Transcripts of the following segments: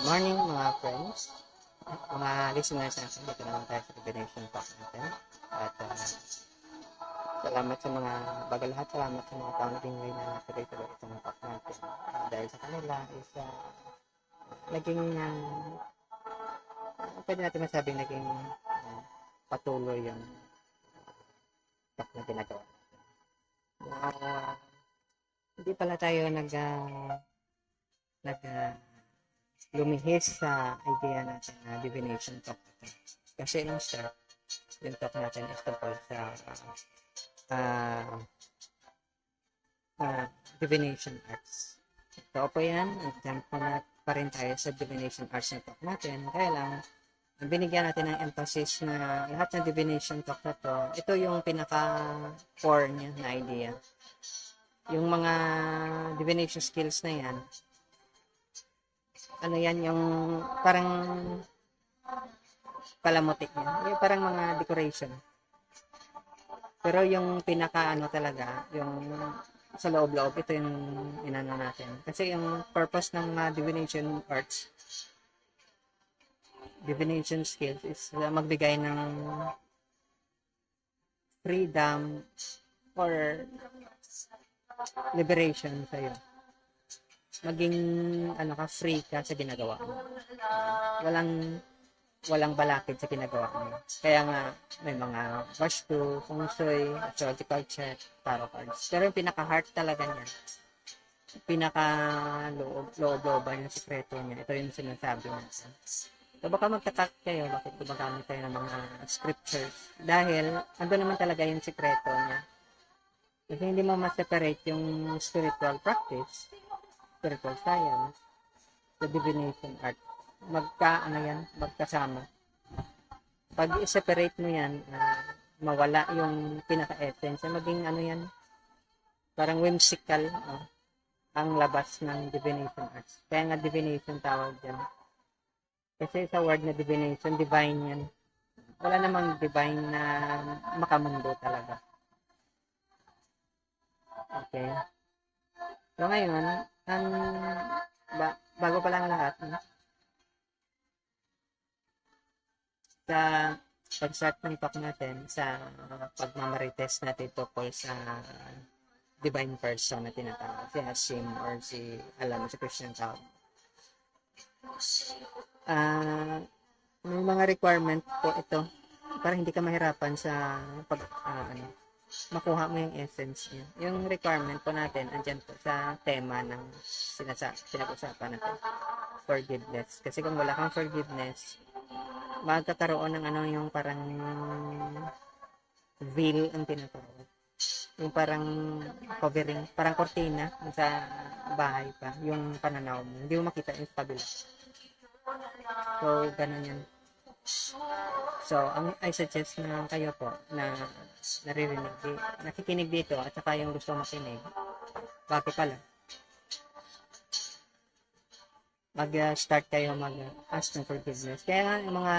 Morning mga friends, mga listeners natin. Dito naman tayo sa Divination Talk natin. At salamat sa mga, bago lahat, salamat sa mga taong naging na natuloy-tuloy itong talk natin. Dahil sa kanila is naging, pwede natin masabing naging patuloy yung talk na ginagawa. Hindi pala tayo lumihis sa idea natin na divination talk. Kasi yung start, yung talk natin is tungkol sa divination arts. Ito po yan, example na pa rin tayo sa divination arts na talk natin. Kaya lang, binigyan natin ng emphasis na lahat ng divination talk na to, ito yung pinaka-core niya na idea. Yung mga divination skills na yan, ano yan, yung parang palamutik niya. Yung parang mga decoration. Pero yung pinaka talaga, yung sa loob-loob, ito yung inano natin. Kasi yung purpose ng divination arts, divination skills is magbigay ng freedom or liberation sa'yo. Maging free ka sa ginagawa mo. Walang balakid sa ginagawa mo. Kaya nga, may mga Vastu, Feng Shui, astrological chart, tarot cards. Pero yung pinaka-heart talaga niya, pinaka-loob-looban yung sikreto niya, ito yung sinasabi natin. So, baka magtatak kayo, bakit gumagamit tayo ng mga scriptures? Dahil, ando naman talaga yung sikreto niya. Kasi hindi mo ma-separate yung spiritual practice, spiritual science, the divination art. Magkasama. Pag i-separate mo yan, mawala yung pinaka-essence. Maging yan, parang whimsical ang labas ng divination arts. Kaya nga divination tawag yan. Kasi sa word na divination, divine yan. Wala namang divine na makamundo talaga. Okay. So ngayon, bago pa lang lahat, sa pag-start ng talk natin sa pagmamarites natin tungkol sa divine person na tinatawag, si Hashim or si Christian tawag. May mga requirement po ito para hindi ka mahirapan sa makuha mo yung essence niya. Yung requirement po natin, andyan po sa tema ng pinag-usapan natin, forgiveness. Kasi kung wala kang forgiveness, magkakaroon ng yung parang veil ang tinatawag. Yung parang covering, parang kortina sa bahay pa, yung pananaw mo. Hindi mo makita yung kabila. So, ganun yan. So, I suggest na kayo po na nakikinig dito at saka yung gusto makinig, bago pala, mag-start kayo mag-ask ng forgiveness. Kaya nga, yung mga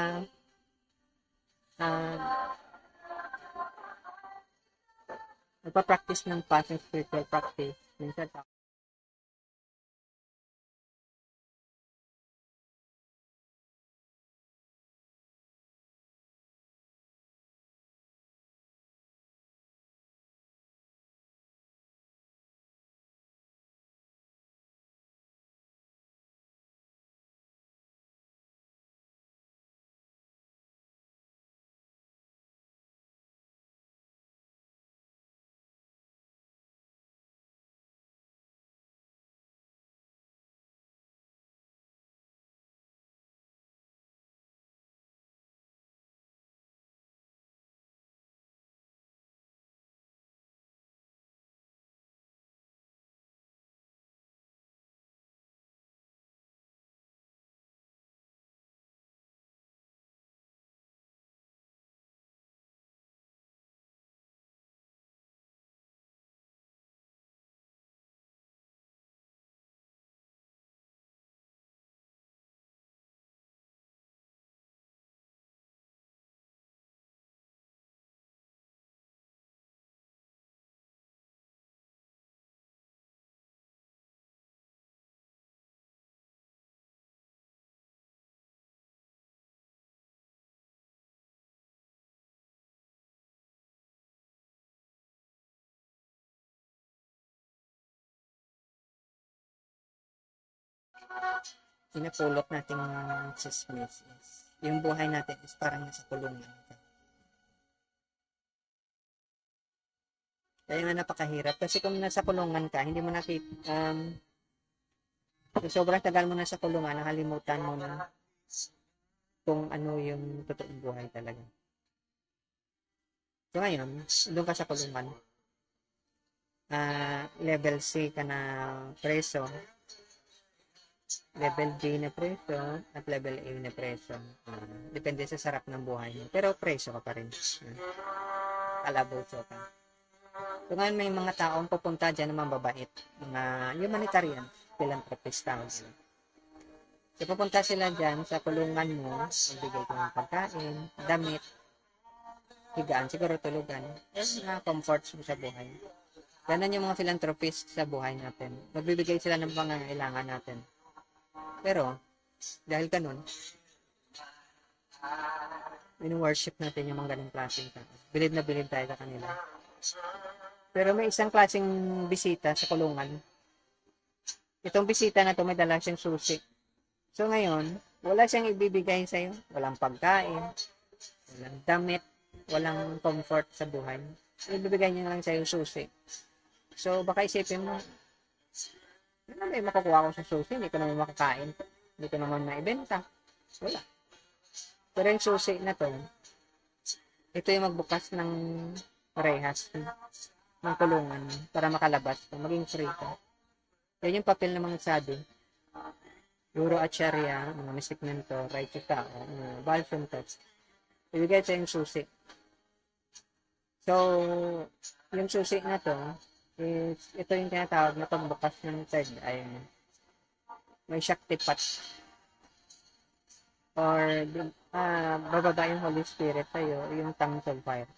nagpa-practice ng passion spiritual practice, minsan pinapulot natin mga chismis is, yung buhay natin is parang nasa kulungan. Kaya nga napakahirap. Kasi kung nasa kulungan ka, hindi mo sobrang tagal mo na sa kulungan, nakalimutan mo na kung ano yung totoong buhay talaga. So ngayon, doon ka sa kulungan. Level C ka na preso, level B na preso, at level A na preso. Depende sa sarap ng buhay mo. Pero preso ka pa rin. Kalaboso ka. So ngayon may mga taong pupunta dyan na mababait. Mga humanitarian, philanthropist tawag sila. So pupunta sila dyan sa kulungan mo, magbigay ko ng pagkain, damit, higaan, siguro tulugan, mga comforts mo sa buhay. Ganun yung mga philanthropist sa buhay natin. Magbibigay sila ng pangangailangan natin. Pero, dahil ganun, in-worship natin yung mga ganung klaseng tao. Bilib na bilib tayo sa kanila. Pero may isang klaseng bisita sa kulungan. Itong bisita na to may dala siyang susi. So ngayon, wala siyang ibibigay sa'yo. Walang pagkain, walang damit, walang comfort sa buhay. Ibibigay niya lang sa'yo susi. So baka isipin mo, ano may makukuha ko sa susi? Hindi ko naman makakain. Hindi ko naman maibenta. Wala. Pero yung susi na to, ito yung magbukas ng rehas ng kulungan para makalabas ka, maging free ka. Yan yung papel ng mga sadhu. Guru Acharya, mga mystic mentor, righteous tao, balsam text. Ibigay sa yung susi. So, yung susi na to, is, ito yung tinatawag na pagbukas ng third eye. May Shakti Pat. Or, bababa yung Holy Spirit sa'yo, yung tongues of fire.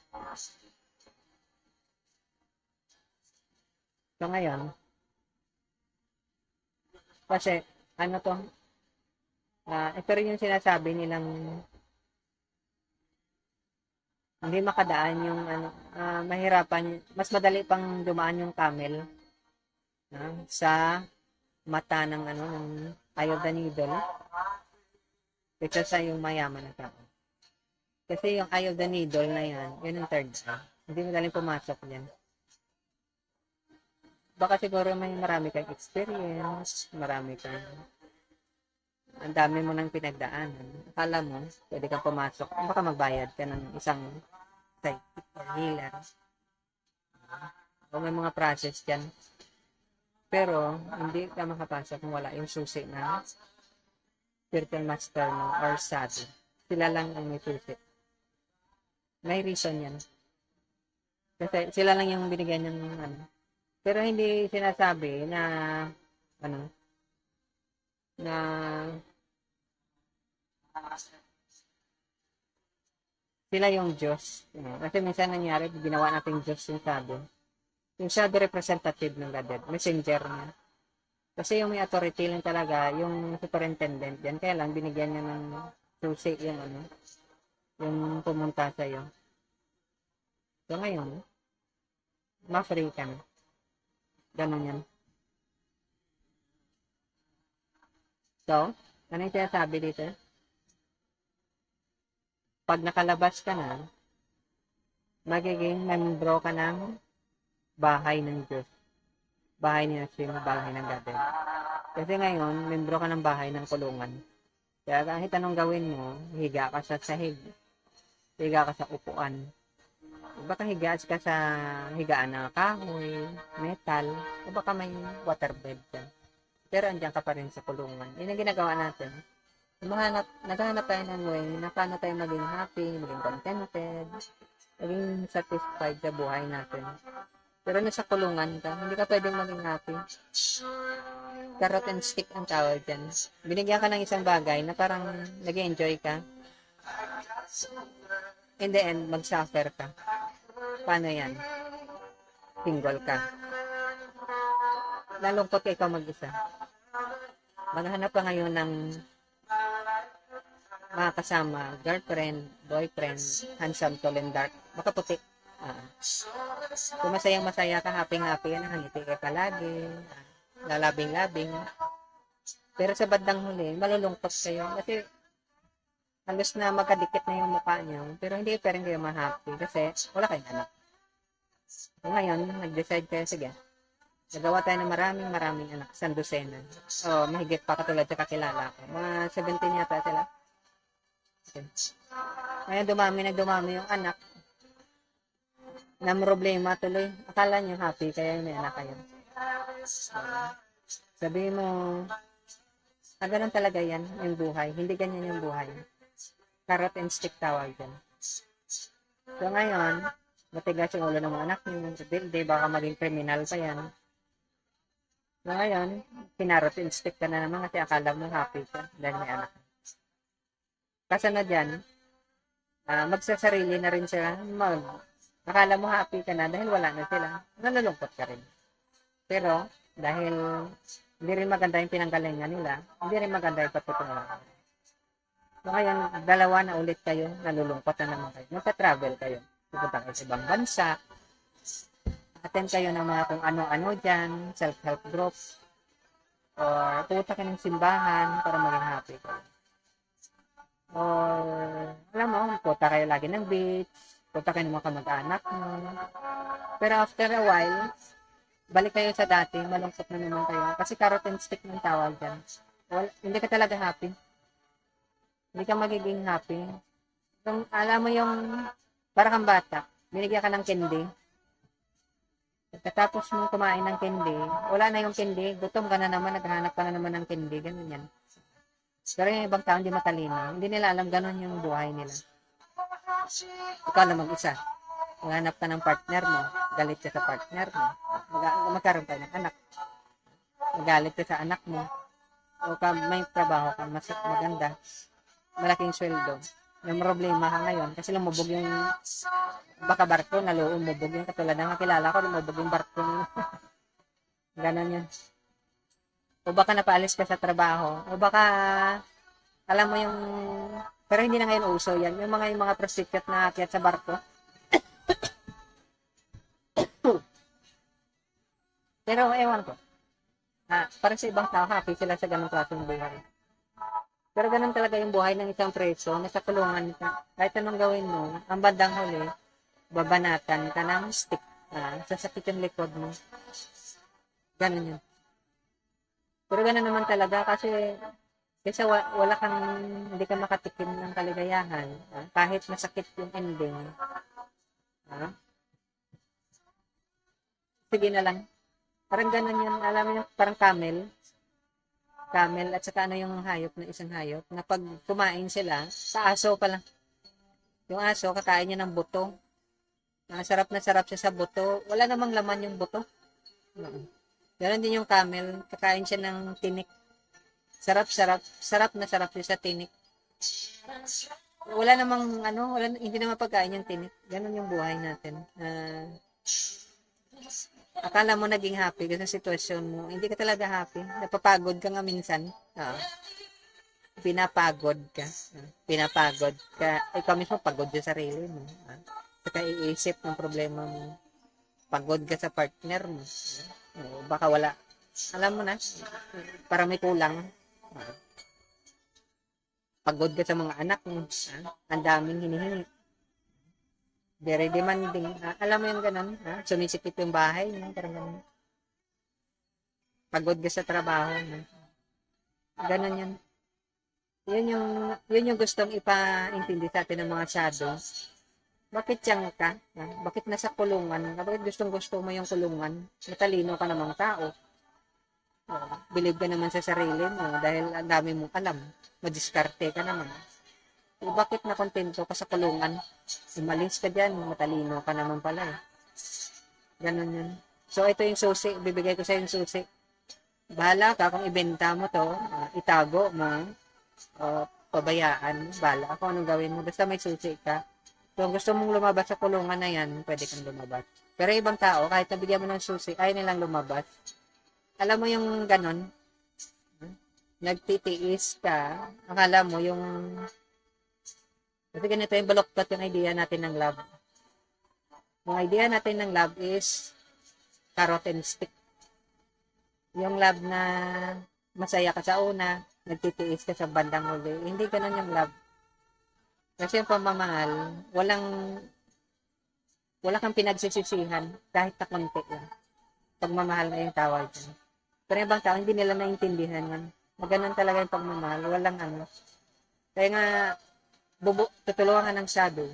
So, ngayon, kasi, ano to, ito rin yung sinasabi nilang hindi makadaan yung mahirapan, mas madali pang dumaan yung camel sa mata ng ng eye of the needle kaysa sa yung mayaman na tao. Kasi yung eye of the needle na yan, yun ang third eye. Hindi madaling pumasok yan. Baka siguro may marami kang experience, marami kang ang dami mo nang pinagdaanan. Akala mo, pwede kang pumasok. Baka magbayad ka ng isang psychic or healer. O may mga process dyan. Pero, hindi ka makapasok kung wala yung susi na spiritual master mo or sadhu. Sila lang ang may susi. May reason yan. Kasi sila lang yung binigyan ng Pero hindi sinasabi na na sila yung Diyos. Kasi minsan nangyari, ginawa natin Diyos yung shadow. Yung shadow representative ng Godhead, messenger niya. Kasi yung may authority lang talaga, yung superintendent yan. Kaya lang, binigyan niya ng susi yung yung pumunta sa'yo. So ngayon, ma-free ka na. Ganun yan. So, ano yung sinasabi dito? Pag nakalabas ka na, magiging membro ka ng bahay ng Diyos. Bahay ni Hashem, bahay ng Godhead. Kasi ngayon, membro ka ng bahay ng kulungan. Kaya kahit anong gawin mo, higa ka sa sahig. Higa ka sa upuan. Baka higa ka sa higaan na kahoy, metal, o baka may waterbed dyan. Pero andyan ka pa rin sa kulungan. Yun ang ginagawa natin. Naghahanap tayo ng way na paano tayo maging happy, maging contented, maging satisfied sa buhay natin. Pero nasa kulungan ka, hindi ka pwedeng maging happy. Carrot and stick ang tawag dyan. Binigyan ka ng isang bagay na parang nag-enjoy ka. In the end, mag-suffer ka. Paano yan? Single ka. Nalungkot ka ikaw mag-isa. Maghanap ka ngayon ng mga kasama, girlfriend, boyfriend, handsome, tall, and dark. Baka puti. Kung masayang-masaya ka, happy-happy, nakangiti ka palagi, lalabing-labing. Pero sa bandang huli, malulungkot kayo. Kasi halos na magkadikit na yung mukha niyo. Pero hindi pa rin kayo ma-happy kasi wala kayong anak. So, ngayon, nag-decide kayo, sige, nagawa tayo ng maraming anak, isang dosena. O, mahigit pa katulad sa kakilala ko. Mga 17 yata sila. Okay. Ngayon, dumami yung anak. Na problema tuloy. Akala nyo happy kayo, may anak kayo. Sabihin mo, ganun talaga yan, yung buhay. Hindi ganyan yung buhay. Carrot and stick tawag yan. So ngayon, matigas yung ulo ng mga anak nyo. Hindi, baka maging criminal pa yan. So ngayon, pinarot and stick ka na naman kasi akala mo happy ka dahil may anak. Kasunod yan, magsasarili na rin sila. Akala mo happy ka na dahil wala na sila. Nalulungkot ka rin. Pero, dahil hindi rin maganda yung pinanggalingan nila, hindi rin maganda yung patutunguhan. So ngayon, dalawa na ulit kayo, nalulungkot na naman kayo. Magka-travel kayo. Pupunta kayo sa ibang bansa. Attend kayo ng mga kung ano-ano dyan, self-help groups. Or pupunta kayo ng simbahan para maging happy kayo. Or, alam mo, punta kayo lagi ng beach. Punta kayo ng mga kamag-anak mo. Pero after a while, balik kayo sa dati, malungkot na naman kayo. Kasi carrot and stick ng tawag dyan. Hindi ka talaga happy. Hindi ka magiging happy. Kung alam mo yung, para kang bata, binigyan ka ng candy. Pagkatapos mo kumain ng candy, wala na yung candy, gutom ka na naman, naghahanap ka na naman ng candy, ganun yan. Pero yung ibang tao hindi matalino, hindi nila alam ganun yung buhay nila. Ikaw na mag-isa. Maghanap ka ng partner mo, galit ka sa partner mo, magkaroon ka ng anak, magalit ka sa anak mo, o may trabaho ka, mas maganda, malaking sweldo. May problema ka ngayon kasi lumubog yung baka barko, lumubog yung katulad ng kakilala ko, lumubog yung barko. Ganon yun. O baka napaalis ka sa trabaho, o baka alam mo yung, pero hindi na ngayon uso yan, yung mga prostitute na akyat sa barko. Pero ewan ko, para sa ibang tao, happy sila sa ganong klaseng buhay. Pero ganun talaga yung buhay ng isang preso, nasa kulungan ka. Kahit anong gawin mo, ang bandang huli, babanatan ka ng stick. Sasakit yung likod mo. Ganun yun. Pero ganun naman talaga kasi wala kang, hindi ka makatikim ng kaligayahan. Kahit masakit yung ending. Sige na lang. Parang ganun yun. Alam mo yung parang camel at saka ano yung hayop na isang hayop na pag kumain sila, sa aso pa lang. Yung aso, kakain niya ng buto. Sarap na sarap siya sa buto. Wala namang laman yung buto. Ganon din yung camel, kakain siya ng tinik. Sarap na sarap siya sa tinik. Wala namang hindi naman pagkain yung tinik. Ganon yung buhay natin. Akala mo naging happy kasi sa sitwasyon mo. Hindi ka talaga happy. Napapagod ka nga minsan. Pinapagod ka. Pinapagod ka. Ikaw mismo pagod sa sarili mo. Saka iisip ng problema mo. Pagod ka sa partner mo. Baka wala. Alam mo na. Para may kulang. Pagod ka sa mga anak mo. Ang daming hinihingi. Very demanding. Alam mo yung ganun? Sumisikip yung bahay. Parang ganun. Pagod ka sa trabaho. Ganun yan. Yun yung gustong ipaintindi sa atin ng mga shadows. Bakit siyang ka? Bakit nasa kulungan? Bakit gusto mo yung kulungan? Matalino ka namang tao. Believe ka naman sa sarili mo dahil ang dami mong alam. Madiskarte ka naman. Bakit nakontento ka sa kulungan? Umalis ka dyan, matalino ka naman pala. Ganun yun. So, ito yung susi. Bibigay ko sa yung susi. Bahala ka kung ibenta mo to, itago mo, pabayaan, bahala kung anong gawin mo. Basta may susi ka. Kung gusto mong lumabas sa kulungan na yan, pwede kang lumabas. Pero ibang tao, kahit nabigyan mo ng susi, ayaw nilang lumabas. Alam mo yung ganon? Nagtitiis ka. Akala mo yung kasi ganito yung baloktot yung idea natin ng love. Yung idea natin ng love is carrot and stick. Yung love na masaya ka sa una, nagtitiis ka sa bandang huli. Hindi ganun yung love. Kasi yung pamamahal, wala kang pinagsisisihan kahit na konti lang. Pagmamahal na yung tawag dyan. Pero yung ibang tao, hindi nila naintindihan yan. Ganun talaga yung pagmamahal. Walang ano. Kaya nga, tutulungan ka ng shadow.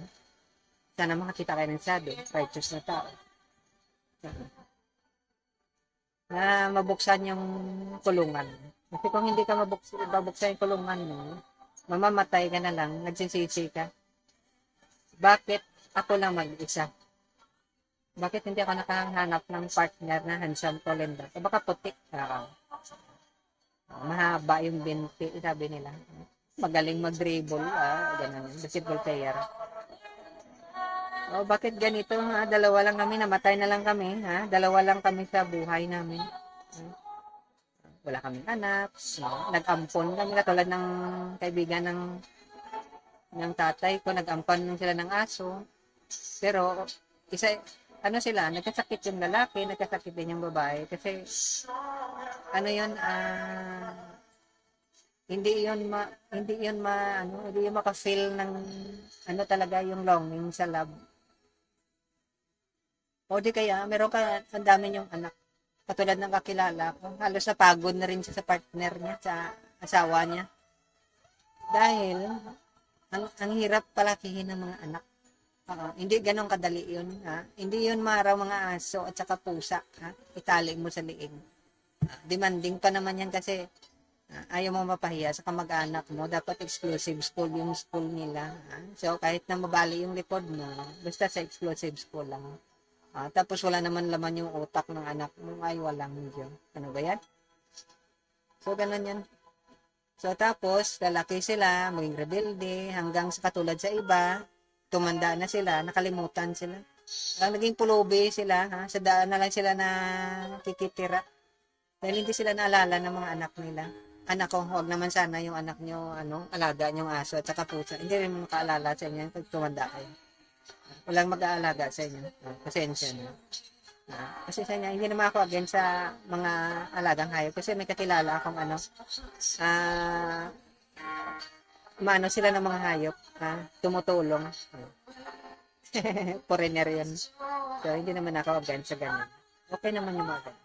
Sana makakita kayo ng shadow. Righteous na tao. Na mabuksan yung kulungan. Kasi kung hindi ka mabuksan yung kulungan mo, mamamatay ka na lang, nagsisisi ka. Bakit ako lang mag-isa? Bakit hindi ako nakahanap ng partner na handsome, tall, and dark? Baka puti. Mahaba yung binti, sabi nila. Magaling mag-dribble, ganun, basketball player. Bakit ganito, ha? Dalawa lang kami, namatay na lang kami, ha? Dalawa lang kami sa buhay namin. Wala kaming anak, no? Nag-ampon kami, katulad ng kaibigan ng tatay ko, nag-ampan sila ng aso. Pero, nagkasakit yung lalaki, nagkasakit din yung babae. Kasi, yun, hindi yun maka-feel ng, talaga yung longing sa love. O di kaya, meron ka, ang dami yung anak. Katulad ng kakilala ko, halos napagod na rin siya sa partner niya, sa asawa niya. Dahil, ang hirap palakihin ng mga anak. Hindi ganun kadali yun. Ha? Hindi yun maraw mga aso at saka pusa. Ha? Itali mo sa liig. Demanding pa naman yan kasi ayaw mo mapahiya sa kamag-anak mo. Dapat exclusive school yung school nila. Ha? So, kahit na mabali yung likod mo, basta sa exclusive school lang. Tapos wala naman laman yung utak ng anak mo. Ay, walang yun. Ano ba yan? So, ganun yan. So, tapos, lalaki sila, maging rebelde, hanggang sa katulad sa iba, tumanda na sila, nakalimutan sila. Naging pulubi sila, ha? Sa daan na lang sila na kikitira. Dahil hindi sila naalala ng mga anak nila. Anak ko, huwag naman sana yung anak nyo, alaga nyong aso at saka pusa. Hindi rin mo makaalala sa inyo pag tumanda kayo. Walang mag-aalaga sa inyo. Pasensya na. Kasi sa inyo, hindi naman ako against sa mga alagang hayop. Kasi may kakilala akong maano sila ng mga hayop. Tumutulong. Foreigner yun. So, hindi naman ako against sa ganyan. Okay naman yung mga ganyan.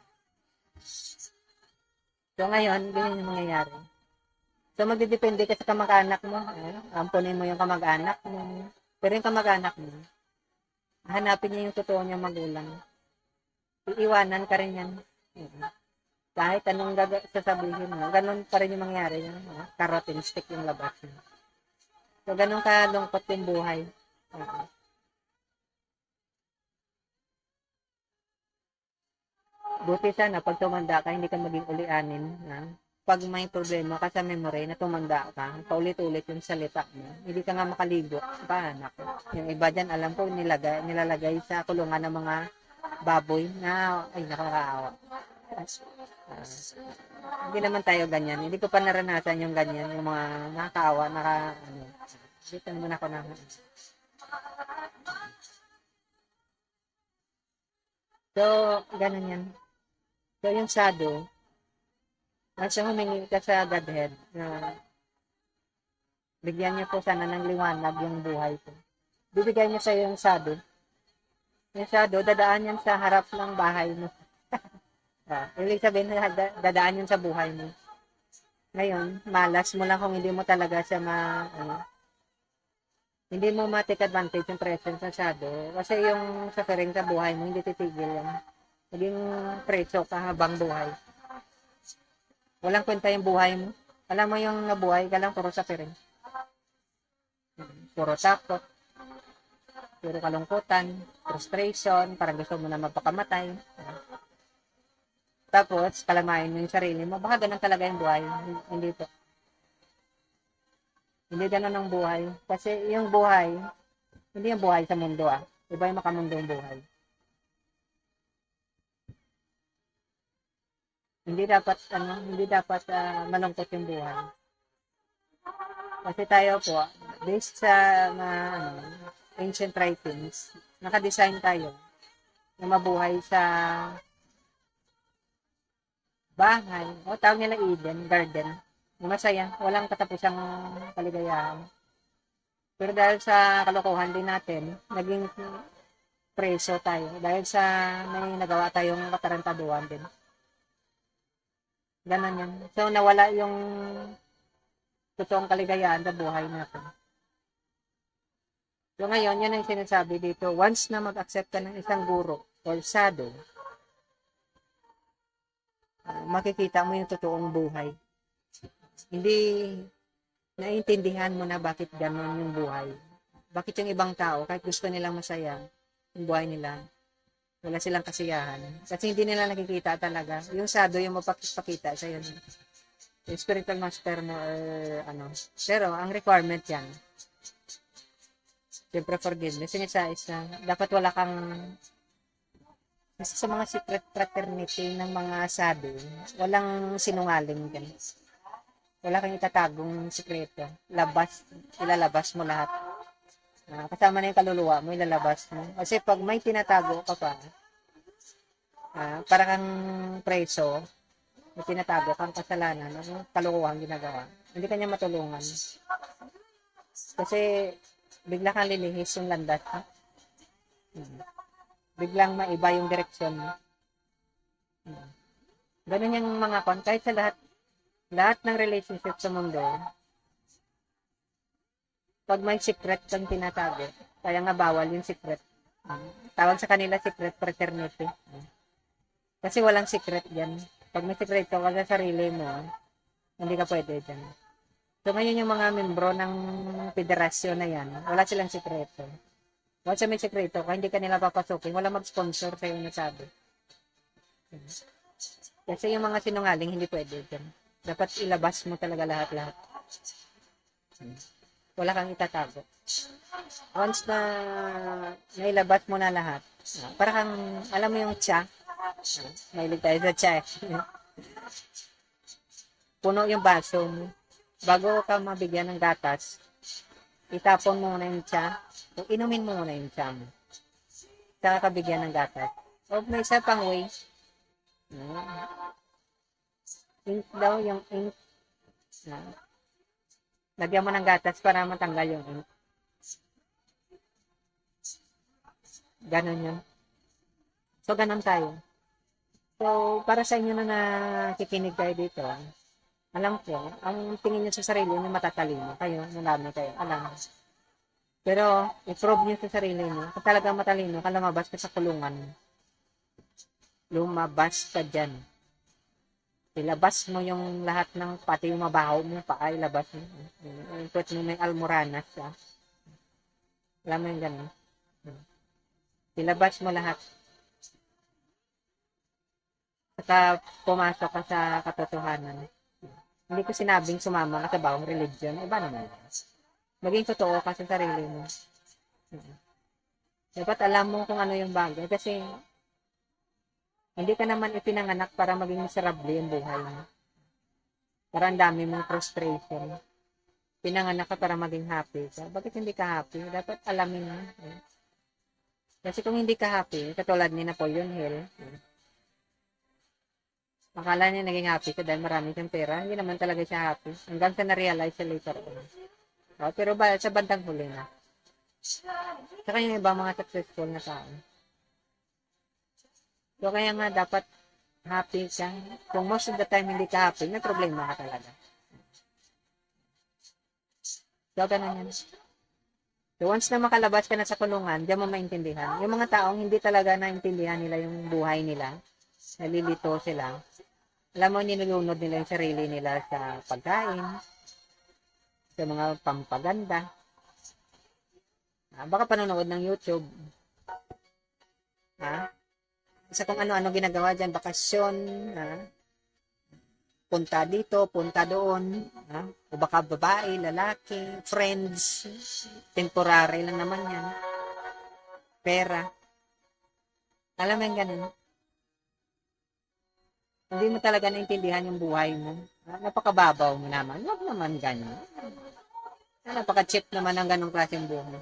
So, ngayon, ganyan yung mangyayari. So, magdidepende ka sa kamag-anak mo. Ampunin mo yung kamag-anak mo. Pero yung kamag-anak mo, hanapin niya yung totoo niyang magulang. Iiwanan ka rin yan. Kahit anong sasabihin mo, ganun pa rin yung mangyayari. Carrot and stick yung labas. So, ganun kalungkot yung buhay. Buti sana, pag tumanda ka, hindi ka maging ulianin. Pag may problema ka sa memory na tumanda ka, paulit-ulit yung salita mo, hindi ka nga makaligo. Anak. Yung iba dyan, alam ko, nilalagay sa kulungan ng mga baboy na, ay, nakakaawa. Hindi naman tayo ganyan. Hindi ko pa naranasan yung ganyan, yung mga nakakaawa, dito naman ako na. So, ganun yan. So, yung shadow, nasa humingi ka sa Godhead na bigyan niyo po sana ng liwanag yung buhay ko. Bibigyan niyo sa yung shadow. Yung shadow, dadaan yan sa harap ng bahay mo. Ibig sabihin, dadaan yun sa buhay mo. Ngayon, malas mo lang kung hindi mo talaga siya hindi mo ma-take advantage yung presence ng shadow. Kasi yung suffering sa buhay mo, hindi titigil yan. Naging preso ka habang buhay. Walang kwenta yung buhay mo. Alam mo yung nabuhay ka lang, puro suffering. Puro takot. Puro kalungkutan. Frustration. Parang gusto mo na magpakamatay. Tapos, kalamain mo yung sarili mo. Baka ganun talaga yung buhay. Hindi to. Hindi ganun ang buhay. Kasi yung buhay, hindi yung buhay sa mundo Iba yung makamundong buhay. Hindi dapat malungkot yung buhay. Kasi tayo po, based sa ancient writings, naka-design tayo na mabuhay sa bahay, o tawag nila Eden, garden. Masaya, walang katapusang kaligayahan. Pero dahil sa kalokohan din natin, naging preso tayo. Dahil sa may nagawa tayong katarantaduhan din. Ganon yan. So, nawala yung totoong kaligayahan sa buhay natin. So, ngayon, yan ang sinasabi dito. Once na mag-accept ka ng isang guro or shadow, makikita mo yung totoong buhay. Hindi naiintindihan mo na bakit ganon yung buhay. Bakit yung ibang tao, kahit gusto nilang masaya, yung buhay nila, wala silang kasiyahan. Kasi hindi nila nakikita talaga. Yung shadow yung mapakita sa yun. Yung spiritual master mo or ano. Pero, ang requirement yan, siyempre forgiveness. Yung isa is na dapat wala kang kasi sa mga secret fraternity ng mga shadow, walang sinungaling din. Wala kang itatagong sikreto. Ilalabas mo lahat. Kasama na yung kaluluwa mo, ilalabas mo. Kasi pag may tinatago ka pa, para kang preso, may tinatago kang kasalanan, kalukuhan ginagawa, hindi kanya matulungan. Kasi bigla kang lilihis yung landas mo. Biglang maiba yung direksyon mo. Ganun yung mga kahit sa lahat ng relationship sa mundo, pag may secret kang tinatago, kaya nga bawal yung secret. Tawag sa kanila secret fraternity. Kasi walang secret yan. Pag may sekreto ka sa sarili mo, hindi ka pwede dyan. So ngayon yung mga membro ng federasyon na yan, wala silang sekreto. Once may sekreto, kung hindi ka nila papasukin, wala mag-sponsor sa'yo na sabi. Kasi yung mga sinungaling, hindi pwede dyan. Dapat ilabas mo talaga lahat-lahat. Wala kang itatago. Once na nailabas mo na lahat, para kang, alam mo yung tsa, mahilig tayo sa tsa eh. Puno yung baso mo. Bago ka mabigyan ng gatas, itapon mo muna yung tsa, o inumin mo muna yung tsa mo. Saka kabigyan ng gatas. O may isa pang way, ink daw, yung ink, lagyan mo ng gatas para matanggal yung ink. Ganon yun. So, ganon tayo. So, para sa inyo na nakikinig kayo dito, alam ko, ang tingin nyo sa sarili nyo matatalino. Kayo, nalaman kayo, alam. Pero, i-prove nyo sa sarili nyo, kung talagang matalino, lumabas ka sa kulungan. Lumabas ka dyan. Ilabas mo yung lahat ng, pati yung mabaho mo, paa, ilabas mo. Pwede mo may almoranas. Alam mo yung gano'n. Ilabas mo lahat. Saka pumasok ka sa katotohanan. Hindi ko sinabing sumama ka sa bawang religion. Iba naman. Maging totoo ka sa sarili mo. Dapat alam mo kung ano yung bagay. Kasi hindi ka naman ipinanganak para maging miserable yung buhay mo. Para ang dami mong frustration. Pinanganak ka para maging happy ka. Bakit hindi ka happy? Dapat alamin mo. Kasi kung hindi ka happy, katulad ni Napoleon Hill, akala niya naging happy siya dahil marami siyang pera. Hindi naman talaga siya happy. Hanggang sa na-realize siya later on. Pero sa bandang huli na. Saka yung iba mga successful na tao. So kaya nga dapat happy ka. Kung most of the time hindi ka happy, may problema ka talaga. So ganun yan. So once na makalabas ka na sa kulungan, diyan mo maintindihan. Yung mga taong hindi talaga naintindihan nila yung buhay nila, nalilito sila, alam mo, nilulunod nila yung sarili nila sa pagkain, sa mga pampaganda. Baka panonood ng YouTube. Sa kung ano-ano ginagawa dyan, bakasyon, punta dito, punta doon, o baka babae, lalaki, friends, temporary lang naman yan. Pera. Alam mo yung ganun. Hindi mo talaga naintindihan yung buhay mo. Napakababaw mo naman. Huwag naman ganun. Napaka-cheap naman ang ganung klaseng buhay.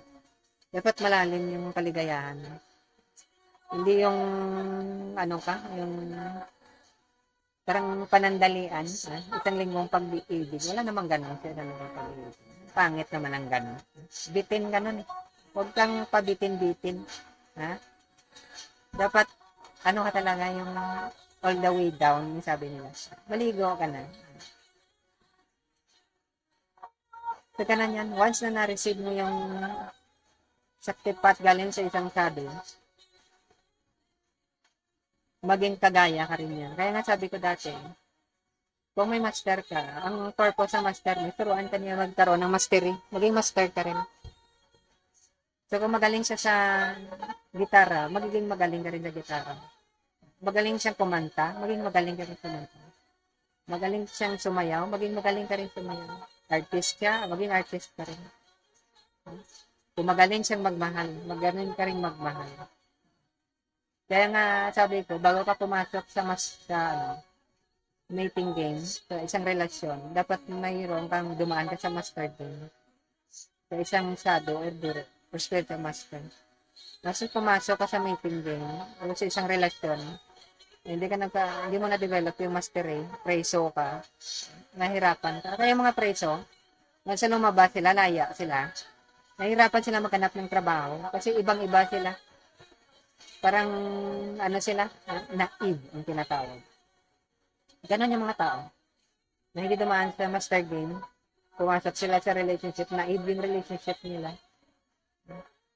Dapat malalim yung kaligayahan mo. Hindi yung yung Parang panandalian, isang linggong pag-ibig. Wala namang ganun sa isang linggong pag-ibig. Pangit naman ang ganun. Bitin ganun eh. Huwag kang pabitin-bitin. Ha? Dapat, ano ka talaga yung all the way down, yung sabi nila. Maligo ka na. So, ganun yan. Once na na-receive mo yung saktipat galing sa isang sabi, maging kagaya ka rin yan. Kaya nga sabi ko dati, kung may master ka, ang purpose sa master mo, turuan ka niya magkaroon ng mastery. Maging master ka rin. So, kung magaling siya sa gitara, magiging magaling ka rin sa gitara. Magaling siyang kumanta, maging magaling ka rin kumanta. Magaling siyang sumayaw, maging magaling ka rin sumayaw. Artist ka, maging artist ka rin. Kung magaling siyang magmahal, magaling ka rin magmahal. Kaya nga, sabi ko, bago ka pumasok sa mating game, sa isang relasyon, dapat mayroon kang dumaan ka sa master game. Sa isang shadow or direct, or spiritual master. Kasi pumasok ka sa mating game, o sa isang relasyon, hindi mo na-develop yung mastery, preso ka, nahirapan ka. Kaya yung mga preso, once lumabas sila, laya sila, nahirapan sila maghanap ng trabaho kasi ibang-iba sila. Parang, sila, naive ang tinatawag. Ganon yung mga tao na hindi dumaan sa master game, pumasok sila sa relationship, naive yung relationship nila.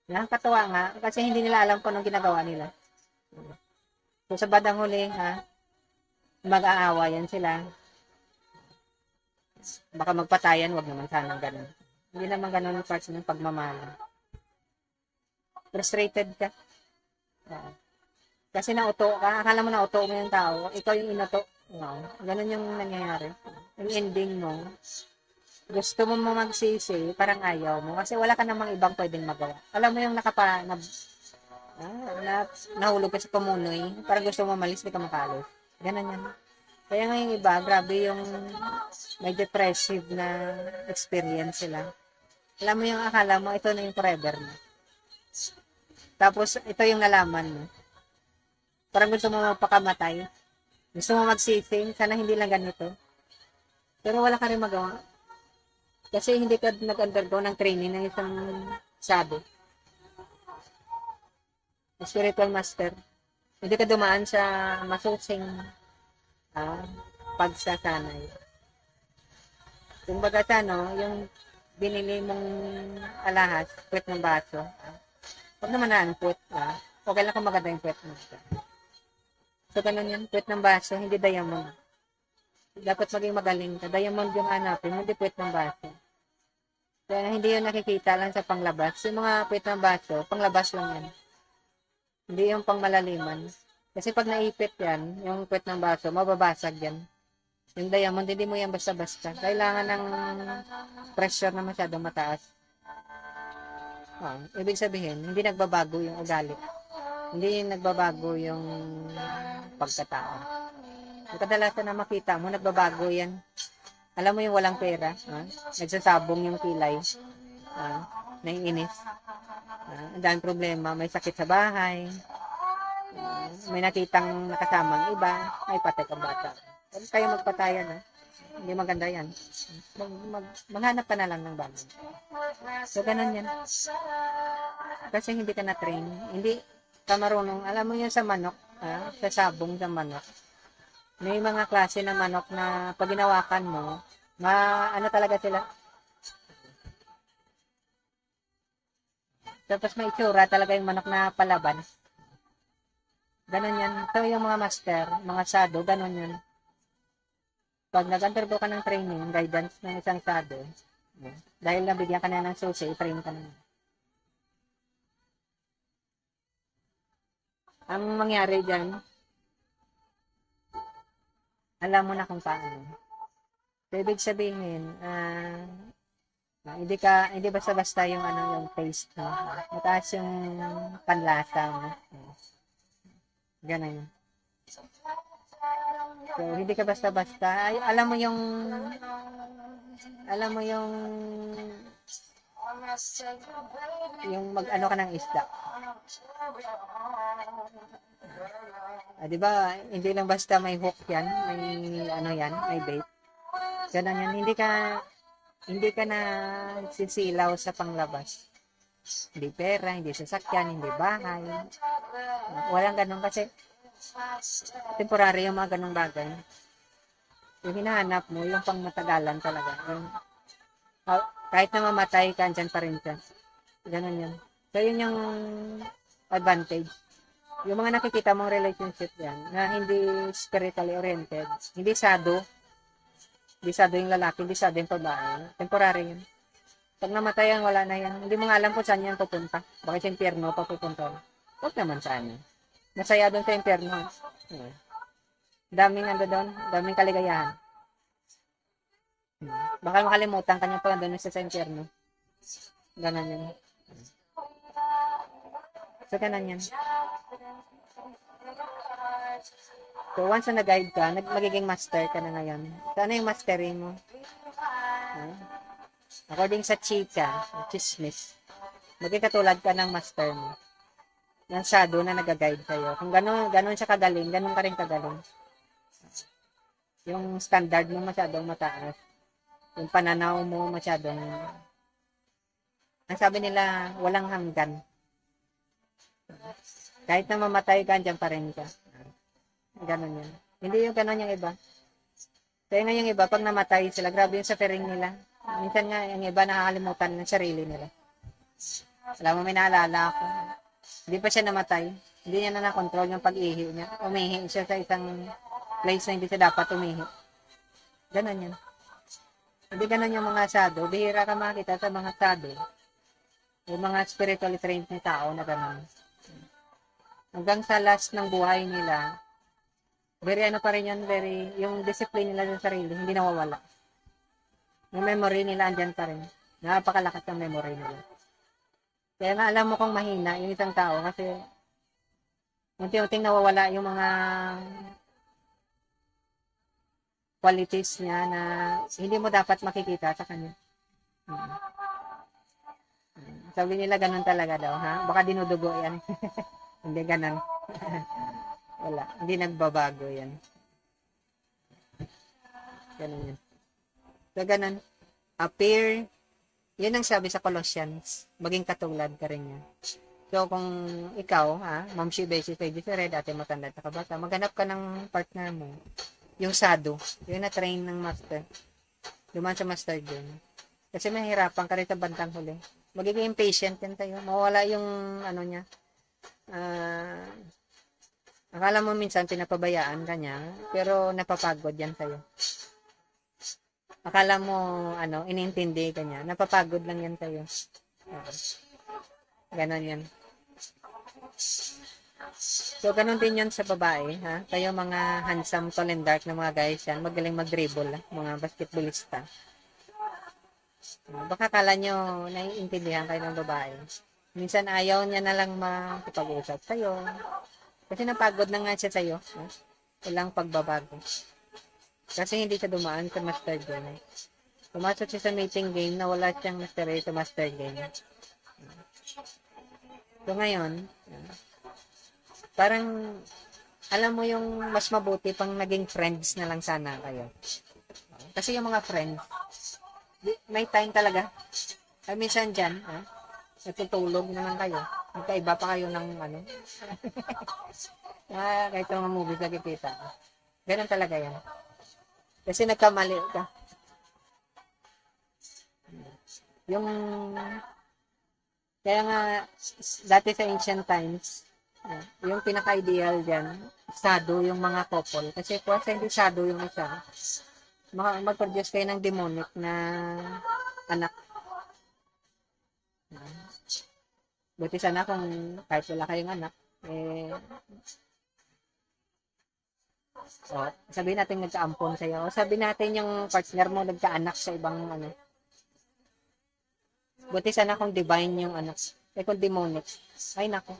Nakakatawa nga, kasi hindi nila alam kung anong ginagawa nila. So, sa bandang huli, mag-aawayan sila. Baka magpatayan, wag naman sanang ganun. Hindi naman ganun yung parts ng pagmamahal. Frustrated ka. Kasi nauto ka, akala mo nauto mo yung tao, ikaw yung inato. Ganun yung nangyayari. Yung ending mo, gusto mo magsisi, parang ayaw mo. Kasi wala ka namang ibang pwedeng magawa. Alam mo yung nahulog ka sa pamunoy, parang gusto mo malis, di ka makalis. Ganun yan. Kaya ngayon iba, grabe yung may depressive na experience sila. Alam mo yung akala mo, ito na yung forever mo. Tapos, ito yung nalaman mo. Parang gusto mo magpakamatay. Gusto mo magsising, sana hindi lang ganito. Pero wala ka rin magawa. Kasi hindi ka nag-undergo ng training ng isang sabi. Spiritual master. Hindi ka dumaan sa masusing pagsasanay. Kung baga yung binili mong alahas, puwet ng baso, huwag naman na ang puwet, okay lang kung maganda yung puwet mo. So, ganun yan, puwet ng baso, hindi diamond. Dapat maging magaling ka. Diamond yung hanapin, hindi puwet ng baso. Kaya hindi yun nakikita lang sa panglabas. Yung mga puwet ng baso, panglabas lang yan. Hindi yung pangmalaliman. Kasi pag naipit yan, yung puwet ng baso, mababasag yan. Yung diamond, hindi mo yan basta-basta. Kailangan ng pressure na masyadong mataas. Ibig sabihin, hindi nagbabago yung ugali. Hindi nagbabago yung pagkatao. Yung kadalasan na makita mo, nagbabago yan. Alam mo yung walang pera, nagsasabong yung kilay, naiinis. Ang daming problema, may sakit sa bahay, may nakitang nakasamang iba, ay patek ang bata. Huwag kayo magpatayan, hindi maganda yan. Maghanap ka na lang ng bago. So, ganun yan. Kasi hindi ka na-train, hindi ka marunong. Alam mo yun sa manok, sa sabong sa manok. May mga klase ng manok na pag ginawakan mo, talaga sila. Tapos may itsura talaga yung manok na palaban. Ganon yan. Ito yung mga master, mga sado, ganon yan. Pag nag-undergo ka ng training, guidance ng isang sado, dahil nabigyan ka na ng susi, i-train ka na. Ang mangyari dyan, alam mo na kung paano. So, ibig sabihin, hindi basta-basta yung taste mo. Mataas yung panlasa mo. Ganun. So, hindi ka basta-basta. Alam mo yung Yung mag-ano ka ng isda. Di ba, hindi lang basta may hook yan, may ano yan, may bait. Ganun yan, hindi ka na sisilaw sa panglabas. Hindi pera, hindi sasakyan, hindi bahay. Walang ganun kasi temporary yung mga ganung bagay. Yung hinahanap mo, yung pang matagalan talaga. Yung, kahit na mamatay ka, andyan pa rin ka. Ganun yun. So, yun yung advantage. Yung mga nakikita mong relationship yan, na hindi spiritually oriented, hindi sado yung lalaki, hindi sado yung babae. Temporary yun. Pag namatayan, wala na yan. Hindi mo nga alam kung saan yan pupunta. Bakit sa impyerno pa pupunta? Huwag naman saan. Masaya doon sa impyerno. Daming ano doon, daming kaligayahan. Baka makalimutan ka niya pa doon sa impyerno. Ganon yun. So, ganon yan. So, once na nag-guide ka, magiging master ka na ngayon. So, ano yung mastering mo? According sa chika, chismis, maging katulad ka ng master mo. Ng shadow na nag-guide sa'yo. Kung ganon siya kagaling, ganon ka rin kagaling. Yung standard mo masyadong mataas. Yung pananaw mo masyadong, ang sabi nila, walang hanggan. Kahit na mamatay ka, dyan pa rin ka. Ganon yan. Hindi yung ganon yung iba. Kaya nga yung iba, pag namatay sila, grabe yung suffering nila. Minsan nga, yung iba nakakalimutan ng sarili nila. Alam mo, may naalala ako. Hindi pa siya namatay. Hindi niya na nakontrol yung pag-ihi niya. Umihi siya sa isang place na hindi siya dapat umihi. Ganon yan. Hindi ganon yung mga sado. Bihira ka makita sa mga sado. Yung mga spiritually trained na tao na ganon. Hanggang sa last ng buhay nila, very ano pa rin yan, yung discipline nila sa sarili, hindi nawawala. Yung memory nila andyan pa rin. Napakalakas ng memory nila. Kaya nga alam mo kung mahina yung isang tao kasi unti-unting nawawala yung mga qualities niya na hindi mo dapat makikita sa kanya. Sabi nila ganun talaga daw, ha? Baka dinudugo yan. Hindi ganun. Wala. Hindi nagbabago yan. Ganun yan. So, ganun. Appear. Yun ang sabi sa Colossians. Maging katulad ka rin yan. So, kung ikaw, Ma'am Shibe, si Red, ate matanda at kabata, maghanap ka ng partner mo. Yung sado. Yung na-train ng master. Duman sa master din. Kasi mahirapan ka rin sa bandang huli. Magiging impatient yan tayo. Mawala yung ano niya. Akala mo minsan pinapabayaan ka niya, pero napapagod yan sa'yo. Akala mo, inintindi ka niya, napapagod lang yan sa'yo. Ganon yan. So, ganon din yan sa babae, ha? Kayo mga handsome, tall and dark na mga guys yan, magaling mag-dribble, mga basketballista. Baka kala nyo, naiintindihan kayo ng babae. Minsan ayaw niya na lang makipag-usap sa'yo. Kasi napagod na nga siya sa'yo. Walang pagbabago. Kasi hindi siya dumaan sa master game. Pumasok siya sa meeting game na wala siyang mastery sa master game. So ngayon, parang alam mo yung mas mabuti pang naging friends na lang sana kayo. Kasi yung mga friends, may time talaga. Ay minsan dyan, natutulog na lang kayo. Magkaiba pa kayo ng kahit mga movies nakikita. Ganun talaga yan. Kasi nagkamali ka. Yung, kaya nga, dati sa ancient times, yung pinaka-ideal dyan, sado yung mga couple. Kasi kung hindi sado yung isa, mag-produce kayo ng demonic na anak. Buti sana kung kahit wala kayong anak, sabihin natin nagkaampon sa'yo. O sabihin natin yung partner mo nagkaanak sa ibang Buti sana kung divine yung anak. Kung demonic, ay nako.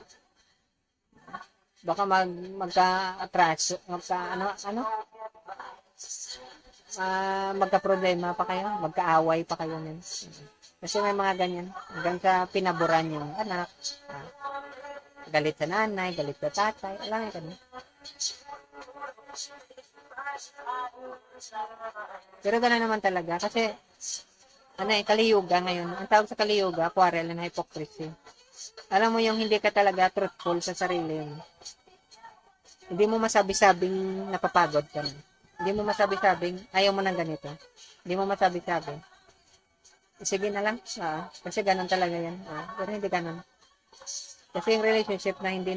Baka magka-atraso, magka-problema pa kayo, magkaaway pa kayo nun. Kasi may mga ganyan. Hanggang sa pinaboran yung anak. ah, Galit sa nanay, galit sa tatay. Alam mo yun. Pero gano'n naman talaga. Kasi, kaliyuga ngayon. Ang tawag sa kaliyuga, quarrel and hypocrisy. Alam mo yung hindi ka talaga truthful sa sarili mo. Hindi mo masabi-sabing napapagod ka na. Hindi mo masabi-sabing ayaw mo ng ganito. Hindi mo masabi-sabing sige na lang. Kasi ganun talaga yan. Pero hindi ganun. Kasi yung relationship na hindi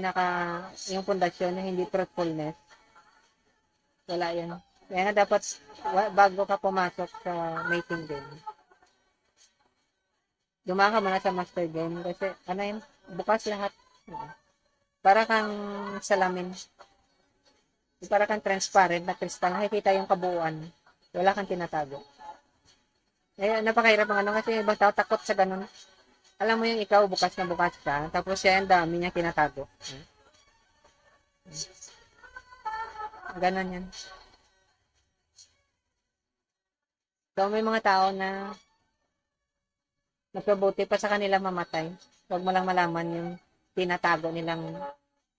yung pundasyon na hindi truthfulness, wala yan. Kaya nga dapat, bago ka pumasok sa mating game, dumaan ka muna sa master game kasi, bukas lahat. Para kang salamin. Para kang transparent na kristal. Nakikita yung kabuuan. Wala kang tinatago. Napakahirap ang kasi ibang tao takot sa ganun. Alam mo yung ikaw, bukas na bukas ka, tapos siya, ang dami niya kinatago. Ganon yan. So, may mga tao na nagpabuti pa sa kanila mamatay. Huwag mo lang malaman yung tinatago nilang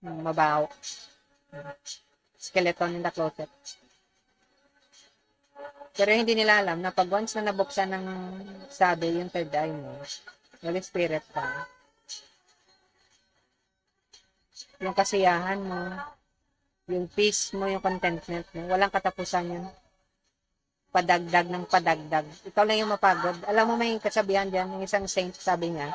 mabaho. Skeleton in the closet. Pero hindi nila alam na pag once na nabuksan ng sabi yung third eye mo, Holy Spirit ka, yung kasiyahan mo, yung peace mo, yung contentment mo, walang katapusan yun. Padagdag ng padagdag. Ikaw lang yung mapagod. Alam mo may kasabihan dyan, yung isang saint sabi niya,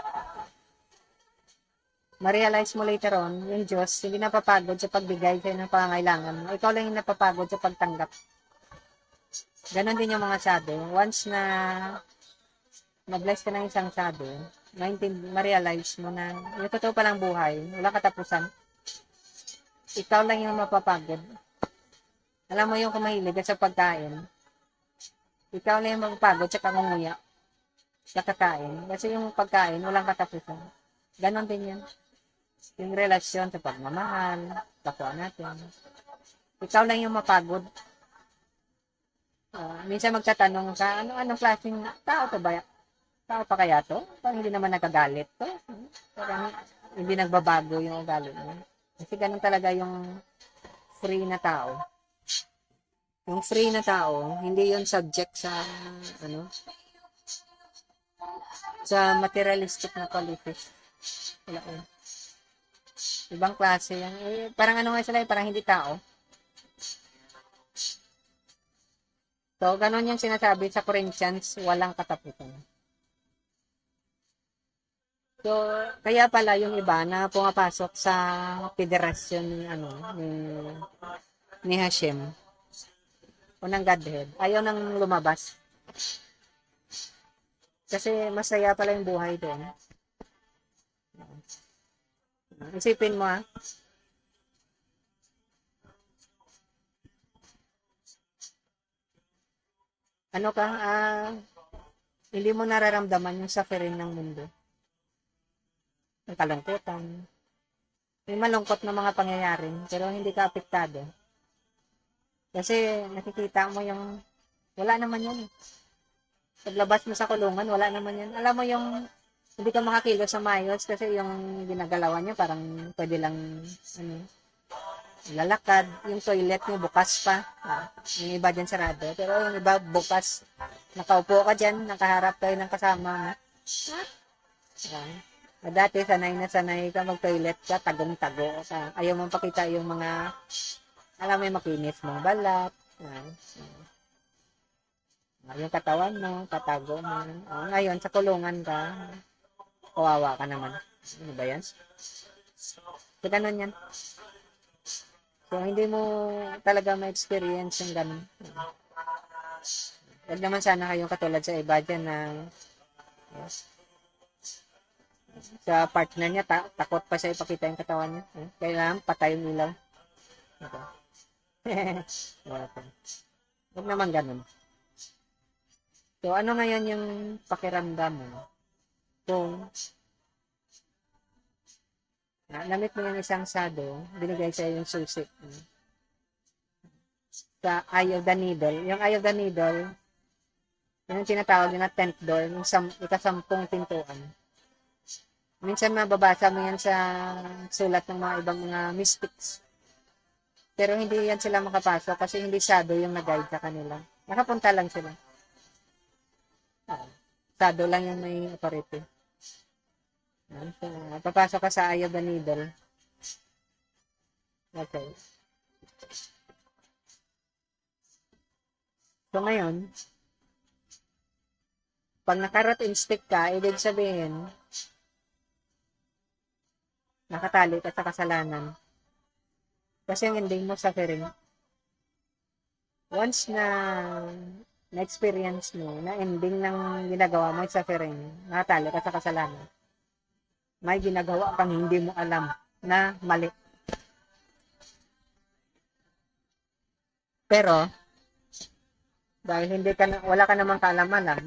ma-realize mo later on, yung Diyos, hindi napapagod sa pagbigay sa'yo ng pangangailangan mo. Ikaw lang yung napapagod sa pagtanggap. Ganon din yung mga sabi. Once na na-bless ka ng isang sabi, ma-realize mo na yung totoo palang buhay, wala katapusan. Ikaw lang yung mapapagod. Alam mo yung kumahilig sa pagkain, ikaw lang yung mapapagod sa kangunguya, sa kakain. Kasi yung pagkain, walang katapusan. Ganon din yan. Yung relasyon sa pagmamahal, kapwa natin. Ikaw lang yung mapagod. Minsan magtatanong ka, anong klaseng tao to ba? Tao pa kaya to? Parang hindi naman nagagalit to. Parang hindi nagbabago yung ugali mo. Kasi ganun talaga yung free na tao. Yung free na tao, hindi yon subject sa materialistic na qualities. Wala yun. Ibang klase yan. Parang nga sila, parang hindi tao. So, ganun yung sinasabi sa Corinthians, walang katapusan. So, kaya pala yung iba na pumapasok sa federasyon ni Hashem o ng Godhead, ayaw nang lumabas. Kasi masaya pala yung buhay doon. Isipin mo hindi mo nararamdaman yung suffering ng mundo. Yung kalungkutan. May malungkot na mga pangyayari, pero hindi ka apektado. Kasi nakikita mo yung, wala naman yan. Paglabas mo sa kulungan, wala naman yan. Alam mo yung, hindi ka makakilos sa mayos kasi yung ginagalawan niya parang pwede lang, lalakad. Yung toilet niyo bukas pa. Yung iba dyan sarado. Pero yung iba bukas. Nakaupo ka dyan, nakaharap kayo ng kasama mo. Dati sanay ka mag-toilet ka, tagong-tago ka. Ayaw mong pakita yung mga, alam mo yung makinis mong balat. Yung katawan mo, katago mo. Ngayon, sa kulungan ka, kawawa ka naman. Ano ba yan? So, ganun yan. So, hindi mo talaga ma-experience yung ganun. Huwag naman sana kayong katulad sa iba dyan na sa partner niya, takot pa siya ipakita yung katawan niya. Kailangan patay yung ilaw. Huwag naman ganun. So, ano ngayon yung pakiramdam mo? Kung namit mo yung isang sado, binigay sa'yo yung susi. sa Eye of the Needle. Yung Eye of the Needle, yun yung tinatawag na 10th door, yung ikasampung pintuan. Minsan mababasa mo yan sa sulat ng mga ibang mga mystics. Pero hindi yan sila makapasok kasi hindi shadow yung nag-guide sa kanila. Nakapunta lang sila. Shadow lang yung may authority. So, papasok ka sa Eye of the Needle. Okay. So, ngayon, pag naka-root and stick ka, ibig sabihin, nakatali ka sa kasalanan. Kasi ang ending mo, suffering. Once na na-experience mo, na ending ng ginagawa mo, suffering, nakatali ka sa kasalanan. May ginagawa kang hindi mo alam na mali. Pero, dahil hindi ka na, wala ka namang kaalaman,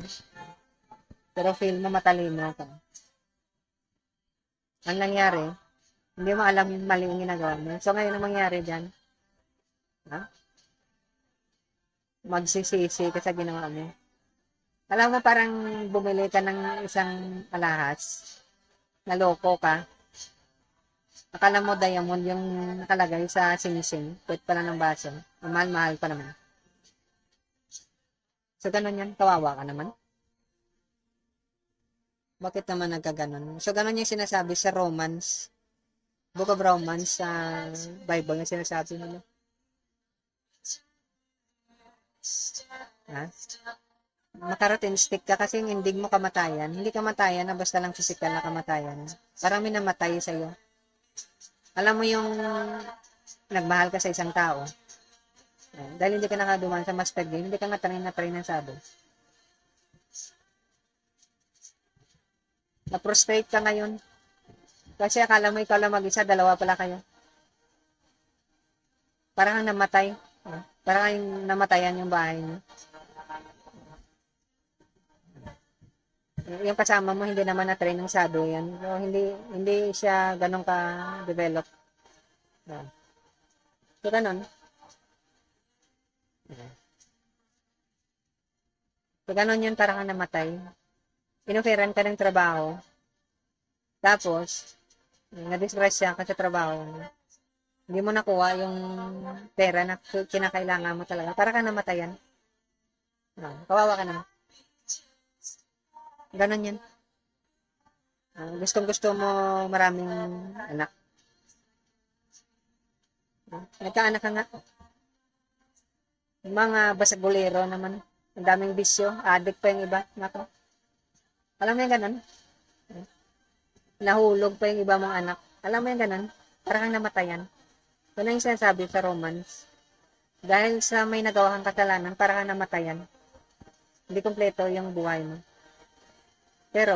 pero feel mo matalino ka. Ang nangyari, hindi mo alam yung mali yung ginagawa mo. So, ngayon ang mangyari dyan, magsisisi ka sa ginawa mo. Alam mo, parang bumili ka ng isang alahas, naloko ka, akala mo diamond yung nakalagay sa sing-sing, pwede pala ng baso, mahal-mahal pa naman. So, ganun yan, kawawa ka naman. Bakit naman nagkaganon? So, ganun yung sinasabi sa Romans, Book of Romans sa Bible na sinasabi nila. Ha? Makarating stick ka kasi yung ending mo kamatayan. Hindi kamatayan na basta lang physical na kamatayan. Parang may namatay sa'yo. Alam mo yung nagmahal ka sa isang tao. Dahil hindi ka nakaduman sa master game, hindi ka nga na-train ng sabo. Na-prostrate ka ngayon. Kasi akala mo ikaw lang mag-isa, dalawa pala kayo. Parang kang namatay. Parang kang namatayan yung bahay niyo. Yung kasama mo hindi naman na-train ng shadow yan. So, hindi siya ganun ka-develop. So, ganun. So, ganun yun, parang kang namatay. Inoferan ka ng trabaho. Tapos, na-disgrasya ka sa trabaho. Hindi mo nakuha yung pera na kinakailangan mo talaga. Para ka namatayan. Kawawa ka naman. Ganon yan. Gustong-gusto mo maraming anak. Nagkaanak ka nga. Mga basagulero naman. Ang daming bisyo. Addict pa yung iba. Nako. Alam mo yung ganon? Nahulog pa yung iba mong anak. Alam mo yung ganon? Para kang namatayan. Ito na yung sinasabi sa Romans. Dahil sa may nagawa kang kasalanan, para kang namatayan. Hindi kompleto yung buhay mo. Pero,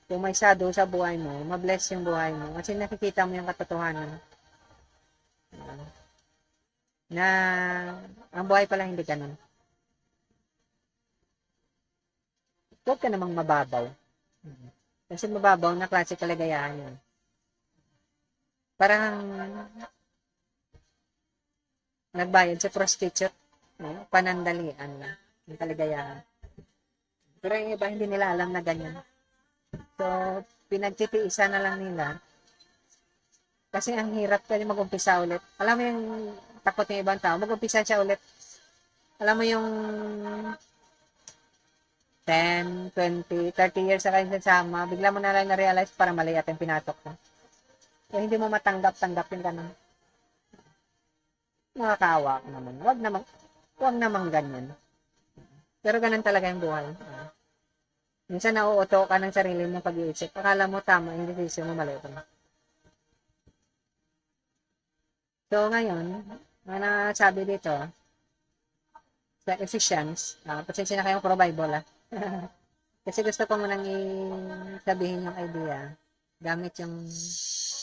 kung may shadow sa buhay mo, mabless yung buhay mo. Kasi nakikita mo yung katotohanan. Na ang buhay pala hindi ganun. Huwag ka namang mababaw. Kasi mababaw na klase kaligayahan yun. Parang nagbayad sa prostitute, panandalian lang yung kaligayahan. Pero yung iba hindi nila alam na ganyan. So, pinagtitiisan na lang nila. Kasi ang hirap kasi mag-umpisa ulit. Alam mo yung takot ng ibang tao, mag-umpisa siya ulit. Alam mo yung 10, 20, 30 years na kayo sasama, bigla mo na lang na-realize para mali at yung pinatok mo. So, hindi mo matanggap-tanggap yung ganun. Nakakaawa ka naman. Wag namang ganyan. Pero ganun talaga yung buhay. Minsan nauuto ka ng sarili mong pag-iisip. Akala mo tama, yung decision mo mali pa. So, ngayon, ang nasabi dito, sa Ephesians, pasensya na kayong pro Bible, Kasi gusto ko munang sabihin yung idea, gamit yung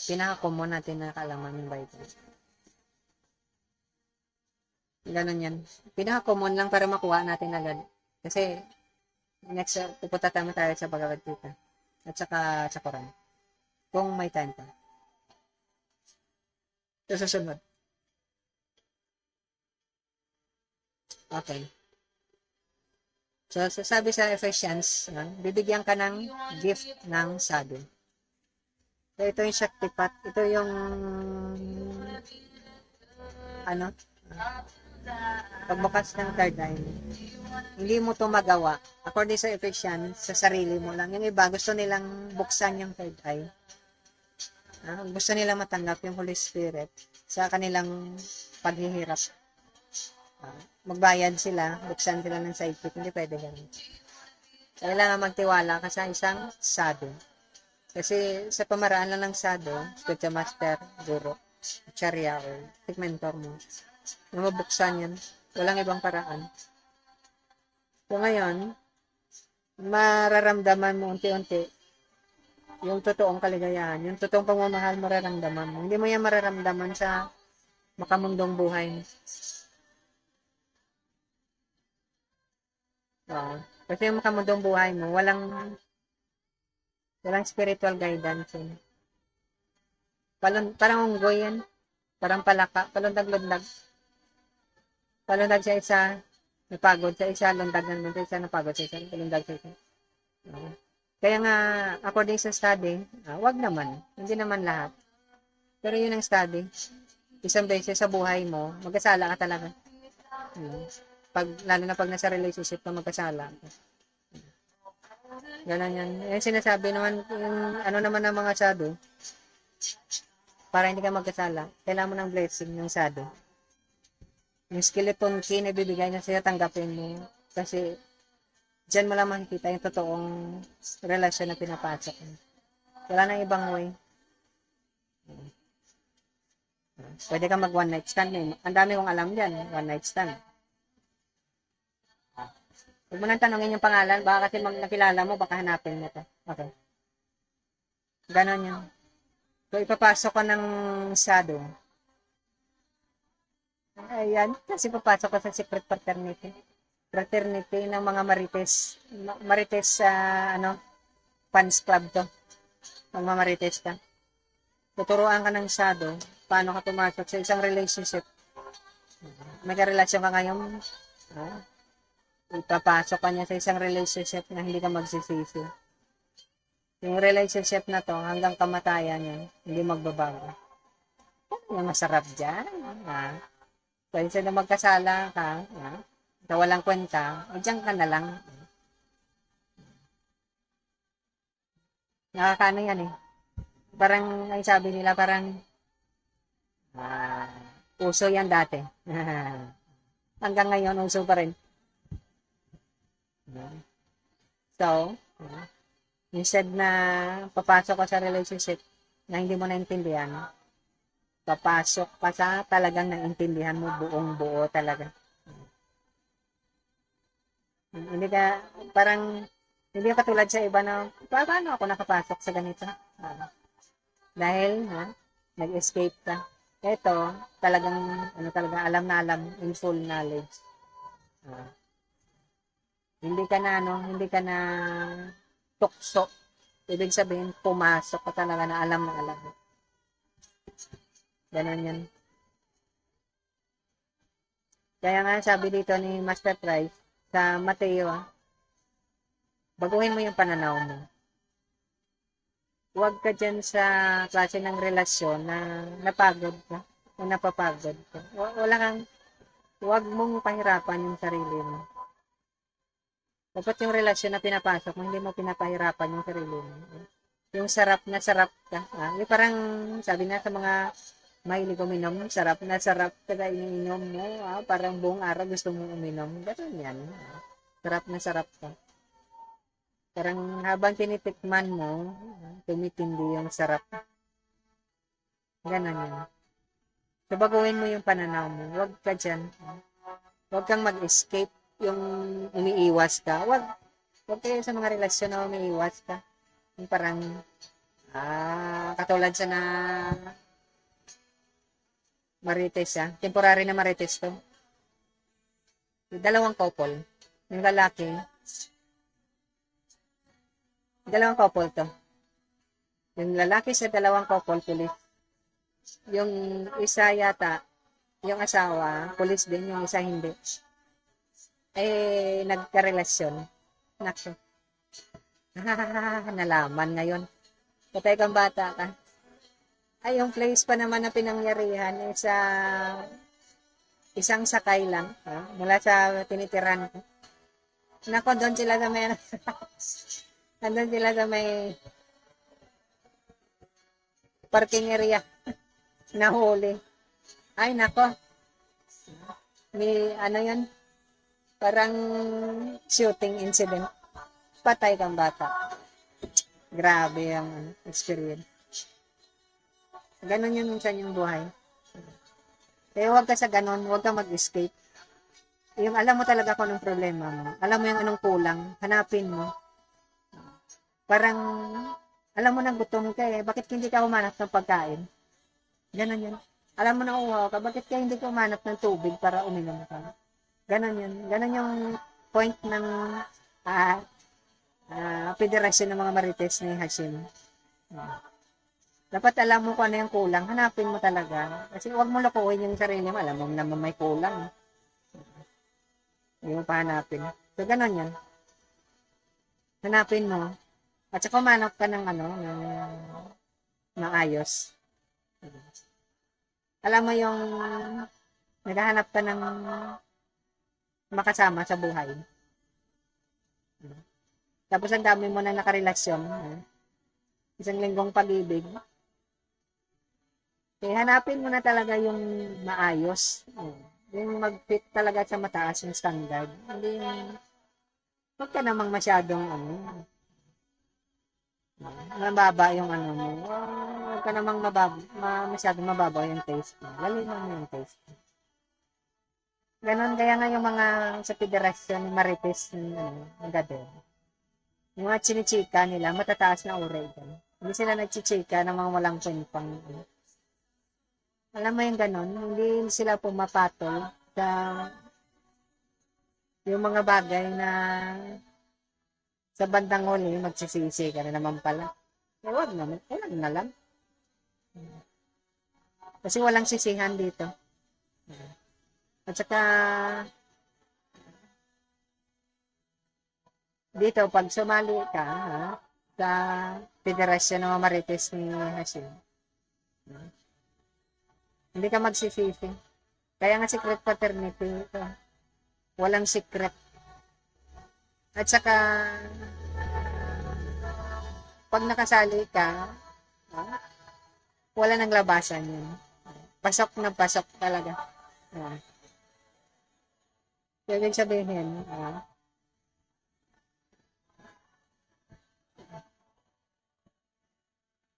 pinaka-common natin na kaalaman yung Bible. Ganun yan. Pinaka-common lang para makuha natin agad. Kasi, next, pupunta tayo sa Bhagavad Gita. At saka sa Quran. Kung may time pa. So, susunod. Okay. So, sabi sa Ephesians, bibigyan ka ng gift ng sabi. So, ito yung Shaktipat. Ito yung ano, pagbukas ng third eye. Hindi mo to magawa. According sa Ephesians, sa sarili mo lang. Yung iba, gusto nilang buksan yung third eye. Gusto nilang matanggap yung Holy Spirit sa kanilang paghihirap. Magbayad sila, buksan sila ng sidekick. Hindi pwede ganun. Kailangan magtiwala ka sa isang sado. Kasi sa pamaraan lang ng sado, Scripture Master, Guro, Charya, or mentor mo, na mabuksan yan. Walang ibang paraan. So ngayon, mararamdaman mo unti-unti yung totoong kaligayahan, yung totoong pagmamahal mararamdaman mo. Hindi mo yan mararamdaman sa makamundong buhay mo. Kasi yung makamundong buhay mo, walang spiritual guidance yun. Parang unggoy yan. Parang palaka. Palundag-lundag. Palundag sa isa, napagod sa isa, lundag ng sa isa, napagod sa isa, palundag sa isa. Kaya nga, according sa study, wag naman. Hindi naman lahat. Pero yun ang study. Isang beses sa buhay mo, magkasala ka talaga. Lalo na pag nasa relationship ka, magkasala ka. Ganun yan. Yung sinasabi naman, yung ano naman ng mga sado, para hindi ka magkasala, kailangan mo ng blessing ng sado. Yung skeleton key na bibigay niya sa'yo, tanggapin mo. Kasi, dyan mo lang makikita yung totoong relasyon na pinapasok mo. Wala nang ibang way. Pwede ka mag one night stand. Ang dami kong alam dyan, one night stand. Huwag mo nang tanongin yung pangalan, baka kasi nakilala mo, baka hanapin mo to. Okay. Ganon yun. So, ipapasok ko ng sado. Ayan, kasi papasok ko sa secret fraternity. Fraternity ng mga marites. Marites sa, fans club to. Magmamarites ka. Tuturuan ka ng sado, paano ka pumasok sa isang relationship. May karelasyon ka ngayon, ipapasok ka niya sa isang relationship na hindi ka magsisisi. Yung relationship na to, hanggang kamatayan niya, hindi magbabago. Yung masarap dyan. Kaya na magkasala ka, na walang kwenta, dyan ka na lang. Nakakaano yan eh. Parang, ang sabi nila, parang, uso yan dati. Hanggang ngayon, uso pa rin. So, instead na papasok ka sa relationship na hindi mo naintindihan, papasok ka sa talagang naintindihan mo buong buo talaga. Hindi ka, parang, hindi ka katulad sa iba na, paano ako nakapasok sa ganito? Dahil, nag-escape ka. Ito, talagang, alam na alam, in full knowledge. Hindi ka na tukso. Ibig sabihin, pumasok ka talaga na alam na alam. Ganon yan. Kaya nga sabi dito ni Master Price, sa Mateo, baguhin mo yung pananaw mo. Huwag ka dyan sa klase ng relasyon na napagod ka o napapagod ka. Huwag mong pahirapan yung sarili mo. Dapat yung relasyon na pinapasok mo, hindi mo pinapahirapan yung sarili mo. Yung sarap na sarap ka. Yung parang sabi na sa mga mahilig uminom, sarap na sarap ka na iniinom mo. Parang buong araw gusto mong uminom. Ganun yan. Sarap na sarap ka. Parang habang tinitikman mo, tumitindi yung sarap. Ganun yan. So, baguhin mo yung pananaw mo. Huwag ka dyan. Huwag kang mag-escape yung umiiwas ka. Huwag kayo sa mga relasyon na umiiwas ka. Yung parang, katulad sa na marites temporary na marites to. Yung dalawang couple, yung lalaki, dalawang couple to. Yung lalaki sa dalawang couple, pulis. Yung isa yata, yung asawa, pulis din, yung isa hindi. eh, nagkarelasyon. Naku, nalaman ngayon. Patay kang bata ka. Ay, yung place pa naman na pinangyarihan ay sa isang sakay lang, mula sa tinitiran ko. Nako, doon sila sa may, nandun sila sa may parking area. Nahuli. Ay, nako. May, ano yan, parang shooting incident. Patay kang bata. Grabe ang experience. Ganon yun minsan yung buhay. Kaya huwag ka sa ganon, huwag ka mag-escape. Yung alam mo talaga kung anong problema mo. Alam mo yung anong kulang, hanapin mo. Parang, alam mo na gutom ka eh, bakit hindi ka humanap ng pagkain? Ganon yun. Alam mo na uhaw ka, bakit ka hindi ka humanap ng tubig para uminom ka? Ganon yun. Ganon yung point ng Federasyon ng mga Marites ni Hashim. Dapat alam mo kung ano yung kulang, hanapin mo talaga. Kasi huwag mo lakuin yung sarili mo, alam mo naman may kulang. Hindi mo pa hanapin. So, ganon yan. Hanapin mo. At saka humanap ka ng ano, ng ayos. Alam mo yung naghahanap ka ng makasama sa buhay. Tapos ang dami mo na nakarelasyon. Isang linggong pag-ibig. Eh, hanapin mo na talaga yung maayos. Yung mag-fit talaga sa mataas yung standard. Hindi yung huwag ka namang masyadong mababa yung ano mo. Huwag ka namang masyadong mababa yung taste mo. Laliman mo yung taste mo. Ganon, kaya nga yung mga sa federasyon, marites ng gader. Yung mga chinichika nila, matataas na uri dyan. Hindi sila nagchichika ng mga walang kwentang. Alam mo yung ganon, hindi sila pumapatol sa yung mga bagay na sa bandang huli, magsisisi ka na naman pala. Eh, wag na lang. Kasi walang sisihan dito. At saka, dito, pag sumali ka, sa Federasyon ng Marites ni Hashim, hindi ka magsisisi. Kaya nga secret paternity ito. Walang secret. At saka, pag nakasali ka, wala nang labasan yun. Pasok na pasok talaga. Ibig sabihin,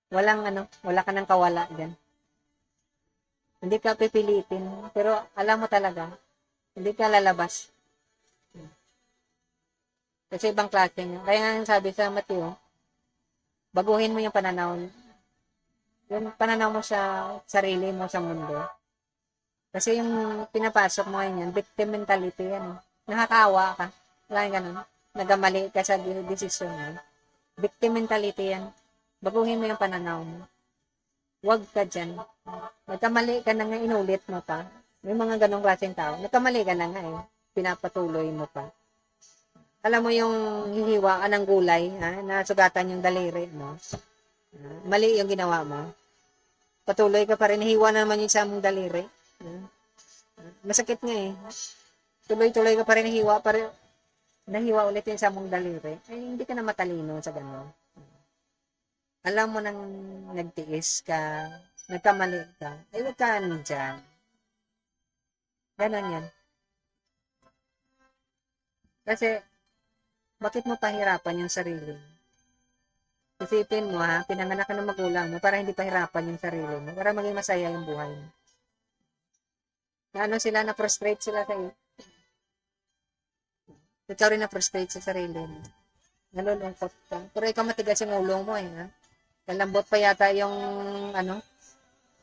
wala ka nang kawala dyan. Hindi ka pipilitin, pero alam mo talaga, hindi ka lalabas. Kasi ibang klase niya. Kaya nga sabi sa Mateo, baguhin mo yung pananaw. Yung pananaw mo sa sarili mo sa mundo. Kasi yung pinapasok mo ngayon, victim mentality yan. Nakakaawa ka. Wala yung ganun. Nagamali ka sa desisyon. Victim mentality yan. Baguhin mo yung pananaw mo. Huwag ka dyan. Nagkamali ka na nga, inulit mo pa. May mga ganong klaseng tao. Nagkamali ka na nga eh. Pinapatuloy mo pa. Alam mo yung hihiwa ka ng gulay, nasugatan yung daliri mo. Mali yung ginawa mo. Patuloy ka pa rin, hiwa naman yung sa mong daliri. Masakit nga eh. Tuloy-tuloy ka pa rin, hiwa pa rin. Nahiwa ulit yung sa mong daliri. Eh, hindi ka na matalino sa gano'n. Alam mo nang nagtiis ka, nagkamali ka, ay huwag ka dyan. Ganon yan. Kasi, bakit mo pahirapan yung sarili mo? Isipin mo pinanganak ka ng magulang mo para hindi pahirapan yung sarili mo, para maging masaya yung buhay mo. Na sila, na-frustrate sila sa iyo. Ikaw rin na-frustrate sa sarili mo. Nalulungkot ka. Pero ikaw matigas yung ulo mo Kalambot pa yata yung, alam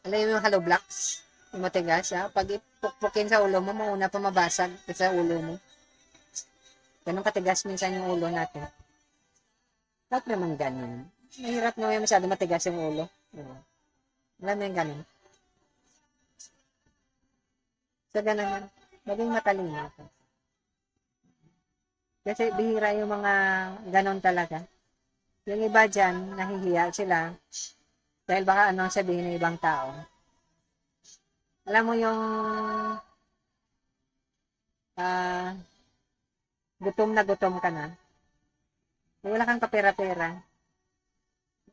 yung hollow blocks. Yung matigas, Pag ipukpukin sa ulo mo, mauna pa mabasag sa ulo mo. Ganun katigas minsan yung ulo natin. Bakit naman ganun? Mahirap na may masyado matigas yung ulo. Alam mo yung ganun. So, ganun yan. Maging matalino ka. Kasi bihira yung mga ganon talaga. Yung iba dyan, nahihiya sila dahil baka ano ang sabihin ng ibang tao. Alam mo yung ah, gutom na gutom ka na, wala kang kapera-pera,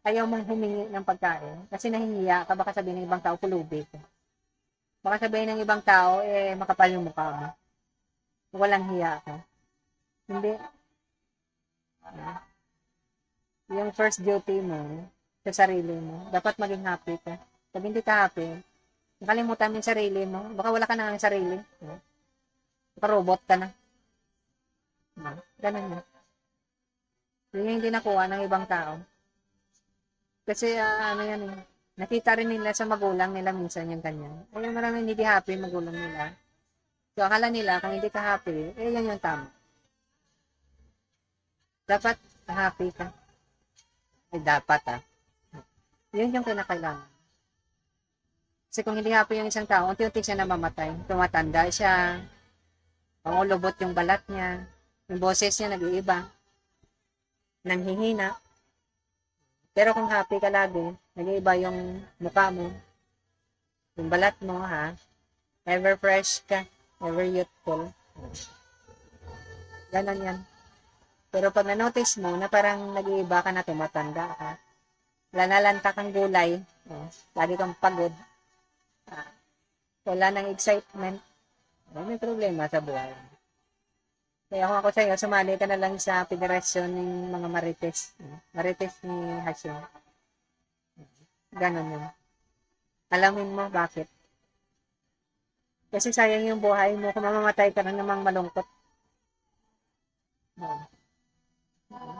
ayaw mong humingi ng pagkain kasi nahihiya ka, baka sabihin ng ibang tao, pulubi ka. Baka sabihin ng ibang tao, makapal yung mukha mo. Walang hiya ka. Hindi. Yung first duty mo sa sarili mo, dapat maging happy ka. Pag hindi ka happy, nakalimutan mo yung sarili mo, baka wala ka na ng sarili. Baka robot ka na. Ganun yun. Yun yung hindi nakuha ng ibang tao. Kasi ano yan eh, nakita rin nila sa magulang nila minsan yung ganyan. Ay, maraming hindi happy magulang nila. So, akala nila, kung hindi ka happy, yan yung tama. Dapat happy ka. Ay, dapat Yun yung kinakailangan. Kasi kung hindi happy yung isang tao, unti-unti siya namamatay. Tumatanda siya, pangulubot yung balat niya, yung boses niya nag-iiba, nanghihina. Pero kung happy ka lagi, nag-iiba yung mukha mo, yung balat mo, ever fresh ka, ever youthful. Ganon yan. Pero pag na-notice mo na parang nag-iiba ka na, tumatanda ka, lanalanta kang gulay, lagi kang pagod, wala nang excitement, may problema sa buhay. Kaya kung ako sa'yo, sumali ka na lang sa federasyon ng mga marites. Marites ni Hashim. Ganon yun. Alamin mo bakit. Kasi sayang yung buhay mo kung mamamatay ka na namang malungkot.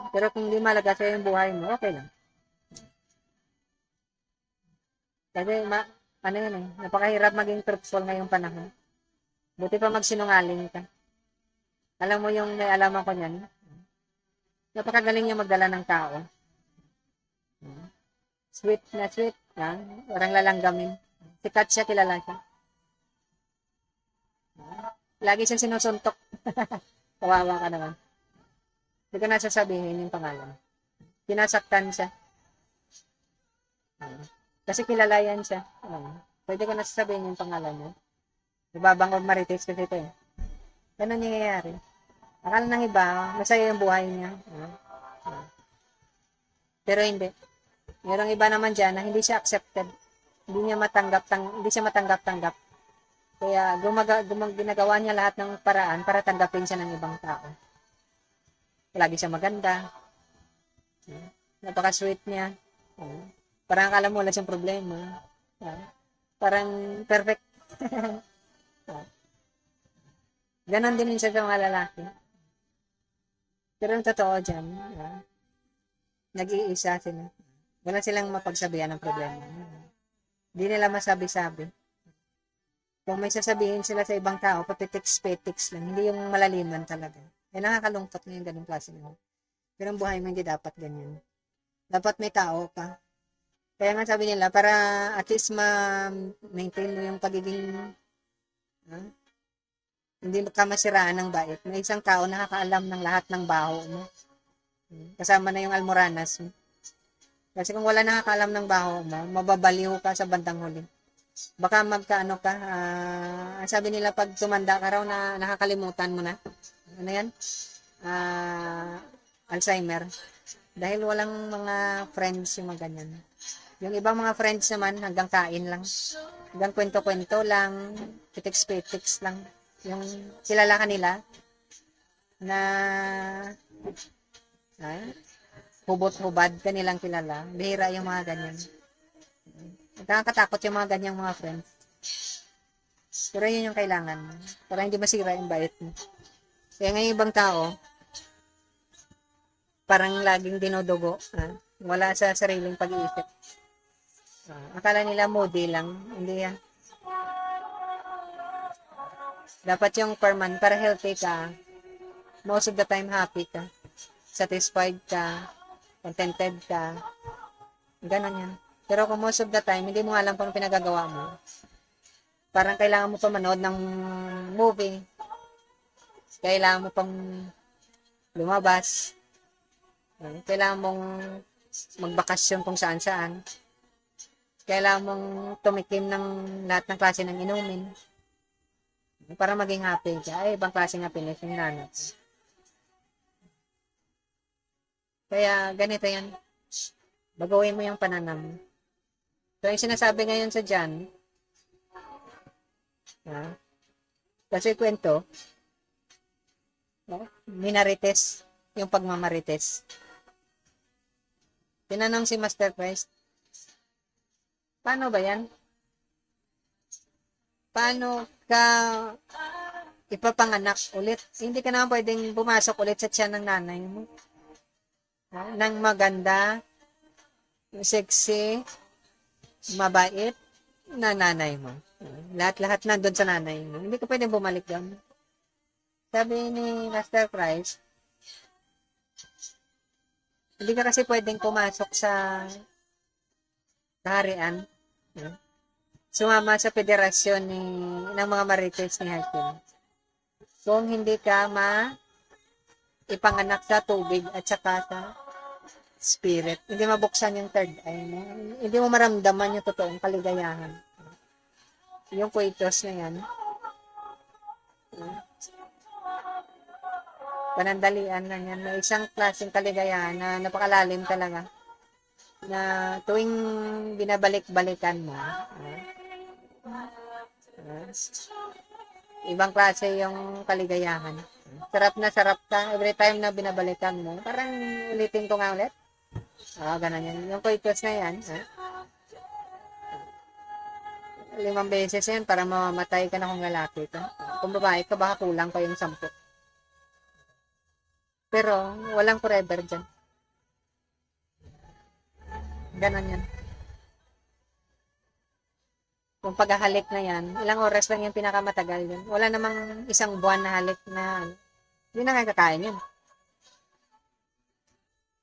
Pero kung hindi malaga sa'yo yung buhay mo, okay lang. Kasi ano yun napakahirap maging truthful ngayong panahon. Buti pa magsinungaling ka. Alam mo yung naialaman ko niyan, napakagaling niya magdala ng tao. Sweet na sweet, orang lalanggamin. Sikat siya, kilala siya. Lagi siyang sinusuntok. Kawawa ka naman. Hindi ko na sasabihin yung pangalan. Pinasaktan siya. Kasi kilala yan siya. Pwede ko na sasabihin yung pangalan niya. Ibabangod marites kasi ito eh. Ganun yung nangyayari. Akala ng iba, masaya yung buhay niya. Pero hindi. Mayroong iba naman dyan na hindi siya accepted. Hindi siya matanggap-tanggap. Kaya ginagawa niya lahat ng paraan para tanggapin siya ng ibang tao. Lagi siya maganda. Napaka-sweet niya. Parang akala mo wala siyang problema. Parang perfect. Ganon din siya sa mga lalaki. Pero ang totoo dyan, nag-iisa sila. Wala silang mapagsabihan ng problema. Hindi nila masabi-sabi. Kung may sasabihin sila sa ibang tao, papitiks-petiks lang. Hindi yung malaliman talaga. Nakakalungkot na yung ganung klase mo. Pero ang buhay mo hindi dapat ganyan. Dapat may tao ka. Kaya nga sabi nila, para at least ma-maintain mo yung pagiging hindi ka masiraan ng bait. May isang tao nakakaalam ng lahat ng baho mo. Kasama na yung almoranas mo. Kasi kung wala nakakaalam ng baho mo, mababaliw ka sa bandang huli. Baka magkaano ka, sabi nila pag tumanda ka raw na nakakalimutan mo na. Ano yan? Alzheimer. Dahil walang mga friends yung mga ganyan. Yung ibang mga friends naman, hanggang kain lang. Hanggang kwento-kwento lang, petiks-petiks lang. Yung kilala ka nila, na hubot-hubad ka nilang kilala. Bihira yung mga ganyan. Nakakatakot yung mga ganyang mga friends. Pero yun yung kailangan. Para hindi masira yung bait mo. Kaya ngayon ibang tao, parang laging dinodugo. Wala sa sariling pag-iisip. Akala nila moody lang. Hindi yan. Dapat yung perman, para healthy ka, most of the time happy ka. Satisfied ka. Contented ka. Ganon yan. Pero kung most of the time, hindi mo alam kung pinagagawa mo. Parang kailangan mo pa manood ng movie. Kailangan mo pang lumabas. Kailangan mong magbakasyon kung saan-saan. Kailangan mong tumikim ng lahat ng klase ng inumin para maging happy ka. Ay, ibang klase ng happiness yung nanas. Kaya ganito yan. Baguhin mo yung pananam. So, yung sinasabi ngayon sa John, kasi kwento, minarites, yung pagmamarites. Tinanong si Master Christ, paano ba yan? Paano ka ipapanganak ulit? Hindi ka naman pwedeng pumasok ulit sa tiyan ng nanay mo. Nang maganda, sexy, mabait, na nanay mo. Lahat-lahat nandun sa nanay mo. Hindi ka pwedeng bumalik doon. Sabi ni Master Christ, hindi ka kasi pwedeng pumasok sa kaharian. Sumama sa federasyon ng mga marites ni Hakim. Kung hindi ka ipanganak sa tubig at saka sa spirit, hindi mabuksan yung third eye mo. Hindi mo maramdaman yung totoong kaligayahan. Yung kweitos na yan. Panandalian lang yan. May isang klaseng kaligayahan na napakalalim talaga. Na tuwing binabalik-balikan mo, ibang klase yung kaligayahan. Sarap ka. Every time na binabalikan mo, parang ulitin ko nga ulit. Ganun yan. Yung kweitos na yan, 5 beses yan para mamamatay ka na kung lalaki ka. Kung babae ka, baka kulang pa yung 10. Pero, walang forever dyan. Ganon yan. Yung paghahalik na yan, ilang oras lang yung pinakamatagal yun. Wala namang 1 buwan na halik na, hindi na nga kakain yun.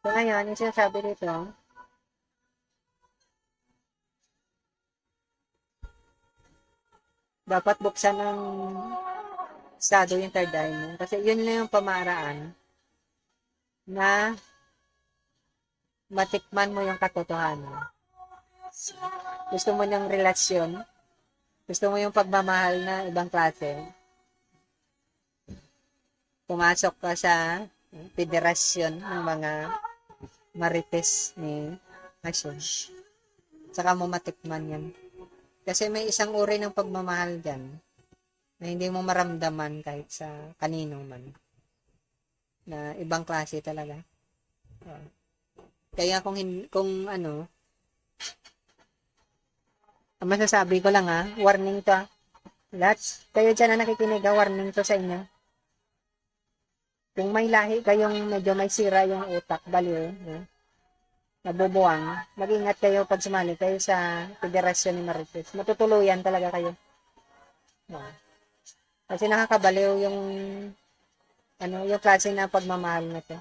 So ngayon, yung sinasabi dito, dapat buksan ng estado yung third eye mo. Kasi yun lang yung pamaraan na matikman mo yung katotohanan. Gusto mo ng relasyon, gusto mo yung pagmamahal na ibang klase, pumasok ka sa federasyon ng mga marites ni Hashem. Saka mo matikman yan. Kasi may isang uri ng pagmamahal dyan na hindi mo maramdaman kahit sa kanino man. Na ibang klase talaga. Kaya kung ang masasabi ko lang warning to. Lahat kayo dyan na nakikinig, warning to sa inyo. Kung may lahi kayong medyo may sira yung utak, baliw, nabubuwang, mag-ingat kayo pag sumali kayo sa federasyon ni Marites. Matutuluyan talaga kayo. Kasi nakakabaliw yung yung klase na pagmamahal na to.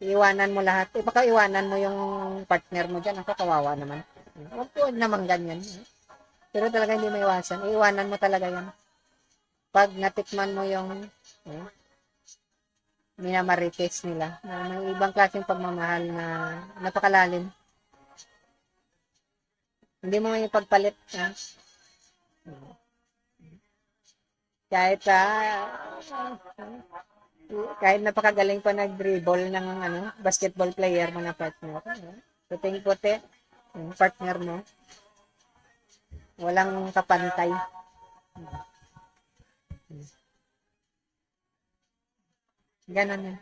Iiwanan mo lahat. Baka iwanan mo yung partner mo dyan. Ako, kawawa naman. Huwag naman ganyan. Pero talaga hindi maiwasan. Iiwanan mo talaga yan. Pag natikman mo yung minamarites nila. May ibang klaseng pagmamahal na napakalalim. Hindi mo may pagpalit. Kahit napakagaling pa nag-dribble ng basketball player mo na partner. Puting-puti, yung partner mo. Walang kapantay. Ganon yan.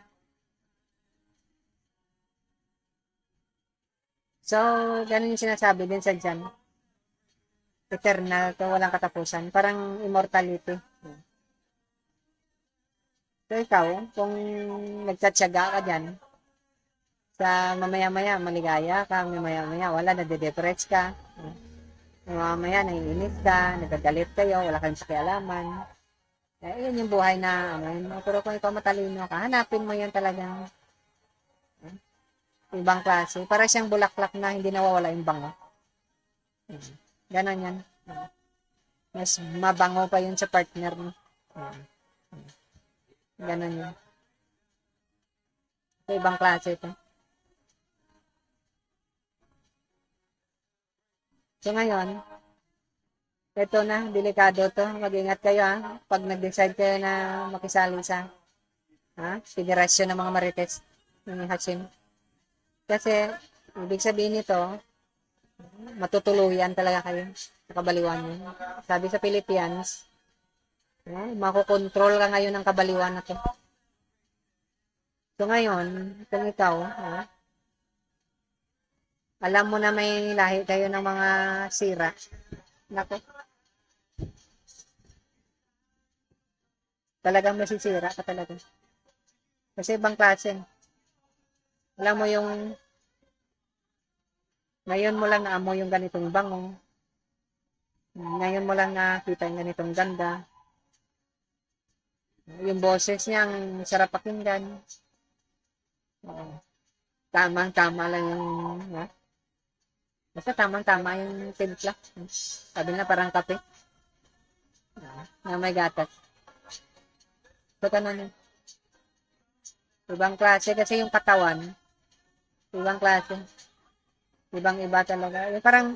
So, ganon yung sinasabi din sa John. Eternal to, walang katapusan. Parang immortality. So, ikaw, kung nagtsatsaga ka dyan, sa mamaya-maya, maligaya ka, mamaya-maya, wala, nade-depress ka. Mamaya, naiinis ka, nagagalit kayo, wala kang pakialaman. Yun yung buhay na, pero kung ikaw matalino ka, hanapin mo yan talagang ibang klase. Para siyang bulaklak na hindi nawawala yung bango. Ganon yan. Mas mabango pa yun sa partner mo. Ganon yun. So, ibang klase ito. So, ngayon, ito na, delikado to. Mag-ingat kayo ha. Pag nag-decide kayo na makisali sa federasyon ng mga marites ng Hashim. Kasi, ibig sabihin nito, matutuluyan talaga kayo sa kabaliwan nyo. Sabi sa Philippines, makokontrol ka ngayon ng kabaliwan na to. So ngayon, kung ikaw, alam mo na may lahi kayo ng mga sira, nako, talagang masisira ka talaga. Kasi ibang klase. Alam mo yung, ngayon mo lang naamoy yung ganitong bango. Ngayon mo lang nakita yung ganitong ganda. Yung boses niya, ang sarap pakinggan. Tamang-tama lang yung, basta tamang-tama yung timpla. Sabi na parang kape. Na may gatas. So, ganun yun. Ibang klase kasi yung katawan. Ibang klase. Ibang-iba talaga. Yung parang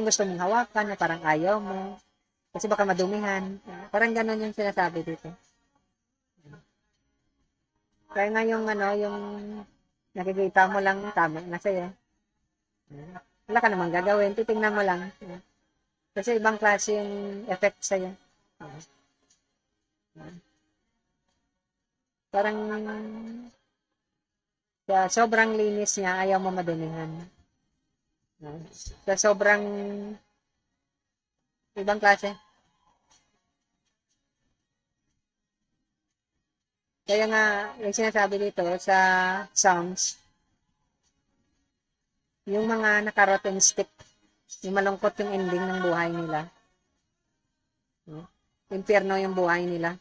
gusto mong hawakan, parang ayaw mo. Kasi baka madumihan. Parang ganun yung sinasabi dito. Kaya nga yung yung nakikita mo lang, tama na sa'yo. Wala ka namang gagawin, titingnan mo lang. Kasi ibang klase yung effect sa'yo. Parang sa sobrang linis niya, ayaw mo madumihan. Sa sobrang ibang klase. Kaya nga, yung sinasabi dito sa Psalms, yung mga naka-rotten stick, yung malungkot yung ending ng buhay nila. Impyerno yung buhay nila.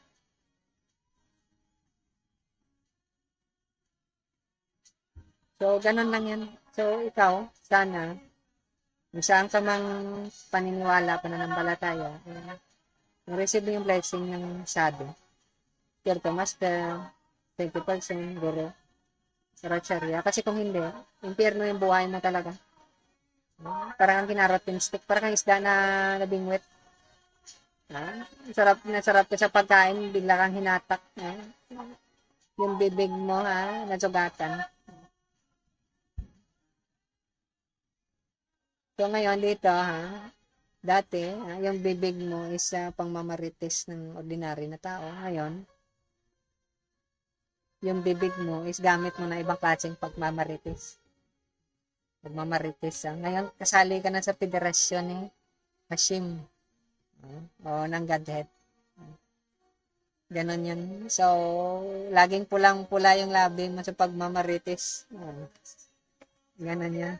So, ganun lang yan. So, ikaw, sana, kung saan ka mang paniniwala, pananampalataya, receive yung blessing ng sabi. Kirto Master, 20% guro, Saracharya. Kasi kung hindi, impyerno yung buhay mo talaga. Parang ang kinarot yung stick, parang ang isda na nabingwit. Sarap na sarap ka sa pagkain, bigla kang hinatak. Yung bibig mo, nasugatan. So ngayon dito, dati, yung bibig mo is pangmamarites ng ordinary na tao. Ngayon, yung bibig mo is gamit mo na ibang klaseng pagmamarites. Pagmamarites. Ngayon, kasali ka na sa federasyon ni Hashim. O ng Godhead. Ganon yun. So, laging pulang-pula yung labi mo sa pagmamarites. Ganon yan.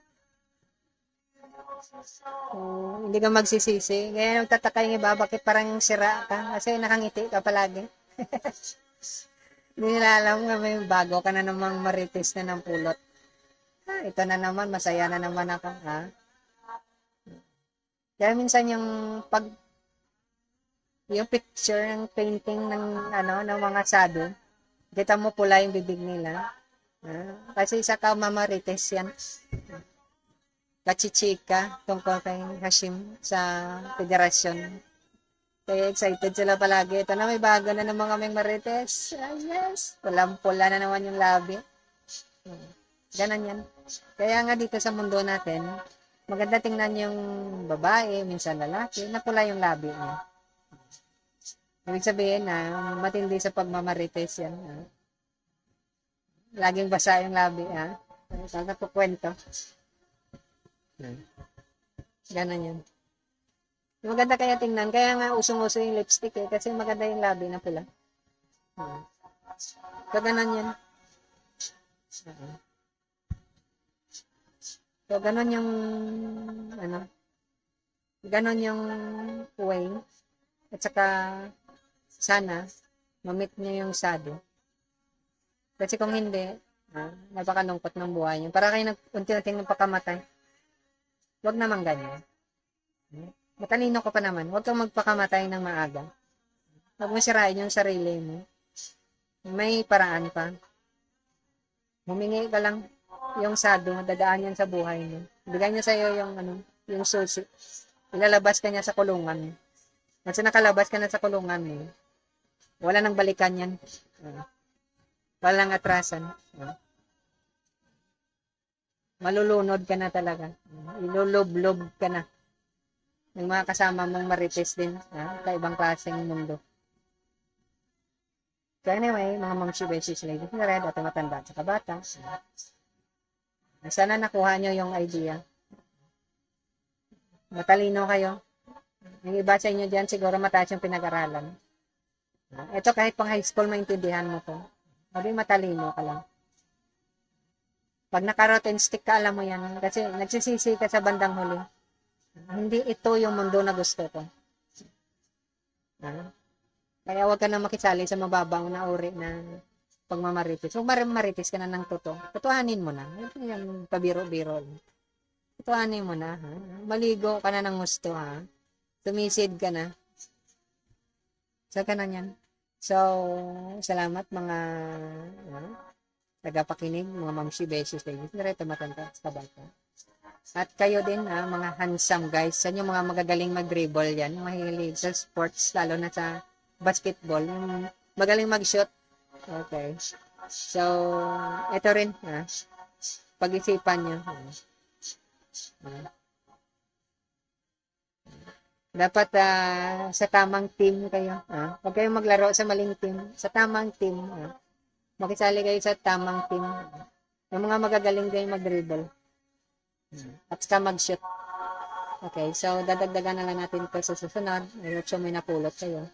Hindi ka magsisisi. Kaya nagtataka yung iba, bakit parang sira ka? Kasi nakangiti ka palagi. Hindi nila alam nga may bago ka na namang marites na ng pulot. Ito na naman, masaya na naman ako. Kaya minsan yung picture, yung painting ng mga sado, kita mo pula yung bibig nila. Kasi isa ka mamarites yan. Kachichika tungkol kay Hashim sa federasyon. Kaya excited sila palagi. Ito na, may bago na naman kaming marites. Yes! Pulang-pula na naman yung labi. Ganon yan. Kaya nga dito sa mundo natin, maganda tingnan yung babae, minsan lalaki, na pula yung labi niya. Ibig sabihin na matindi sa pagmamarites yan. Laging basa yung labi. Saan ka pukwento? Ganon yan. Maganda kaya tingnan. Kaya nga usong-uso yung lipstick kasi maganda yung labi na pula. So, ganon yan. So, ganon yung ganon yung way. At saka, sana, mamit niyo yung sado. Kasi kung hindi, napakalungkot ng buhay niyo. Para kayo unti-unti ng pagkamatay. Huwag naman ganyan. Matalino ka pa naman. Huwag kang magpakamatay ng maaga. Huwag mo sirain yung sarili mo. May paraan pa. Humingi ka lang yung sado, dadaan yan sa buhay mo. Bigay niya sa'yo yung, yung susi. Ilalabas ka niya sa kulungan. Kasi nakalabas ka na sa kulungan mo, wala nang balikan yan. Wala nang atrasan. Malulunod ka na talaga. Ilulublob ka na. Yung mga kasama mong marites din. Kaibang klaseng mundo. So anyway, mga mamsi beses ladies na red at matanda sa kabata. Sana nakuha nyo yung idea. Matalino kayo. Yung iba sa inyo dyan, siguro mataas yung pinag-aralan. Ito kahit pang high school, maintindihan mo to. Sabi matalino ka lang. Pag naka-rotten stick ka, alam mo yan. Kasi nagsisisi ka sa bandang huli. Hindi ito yung mundo na gusto ko. Kaya huwag ka na makisali sa mababang na uri na pagmamaritis. Huwag maritis ka na ng totoo. Tutuhanin mo na. Ito yung pabiro-biro. Tutuhanin mo na. Ha? Maligo ka na ng gusto. Ha? Tumisid ka na. So, ganun yan. So, salamat mga tagapakinig, mga mamsi, beses, ladies. Direto matanda sa kabata. At kayo din, mga handsome guys. Sa inyo mga magagaling mag-dribble yan. Mahilig sa sports, lalo na sa basketball. Yung magaling mag-shoot. Okay. So, ito rin. Pag-isipan nyo. Dapat sa tamang team kayo. Huwag kayong maglaro sa maling team. Sa tamang team. Makisali kayo sa tamang team. Yung mga magagaling kayo mag-dribble. At saka mag-shoot. Okay, so dadagdagan na lang natin ito sa susunod. I hope so may napulot kayo.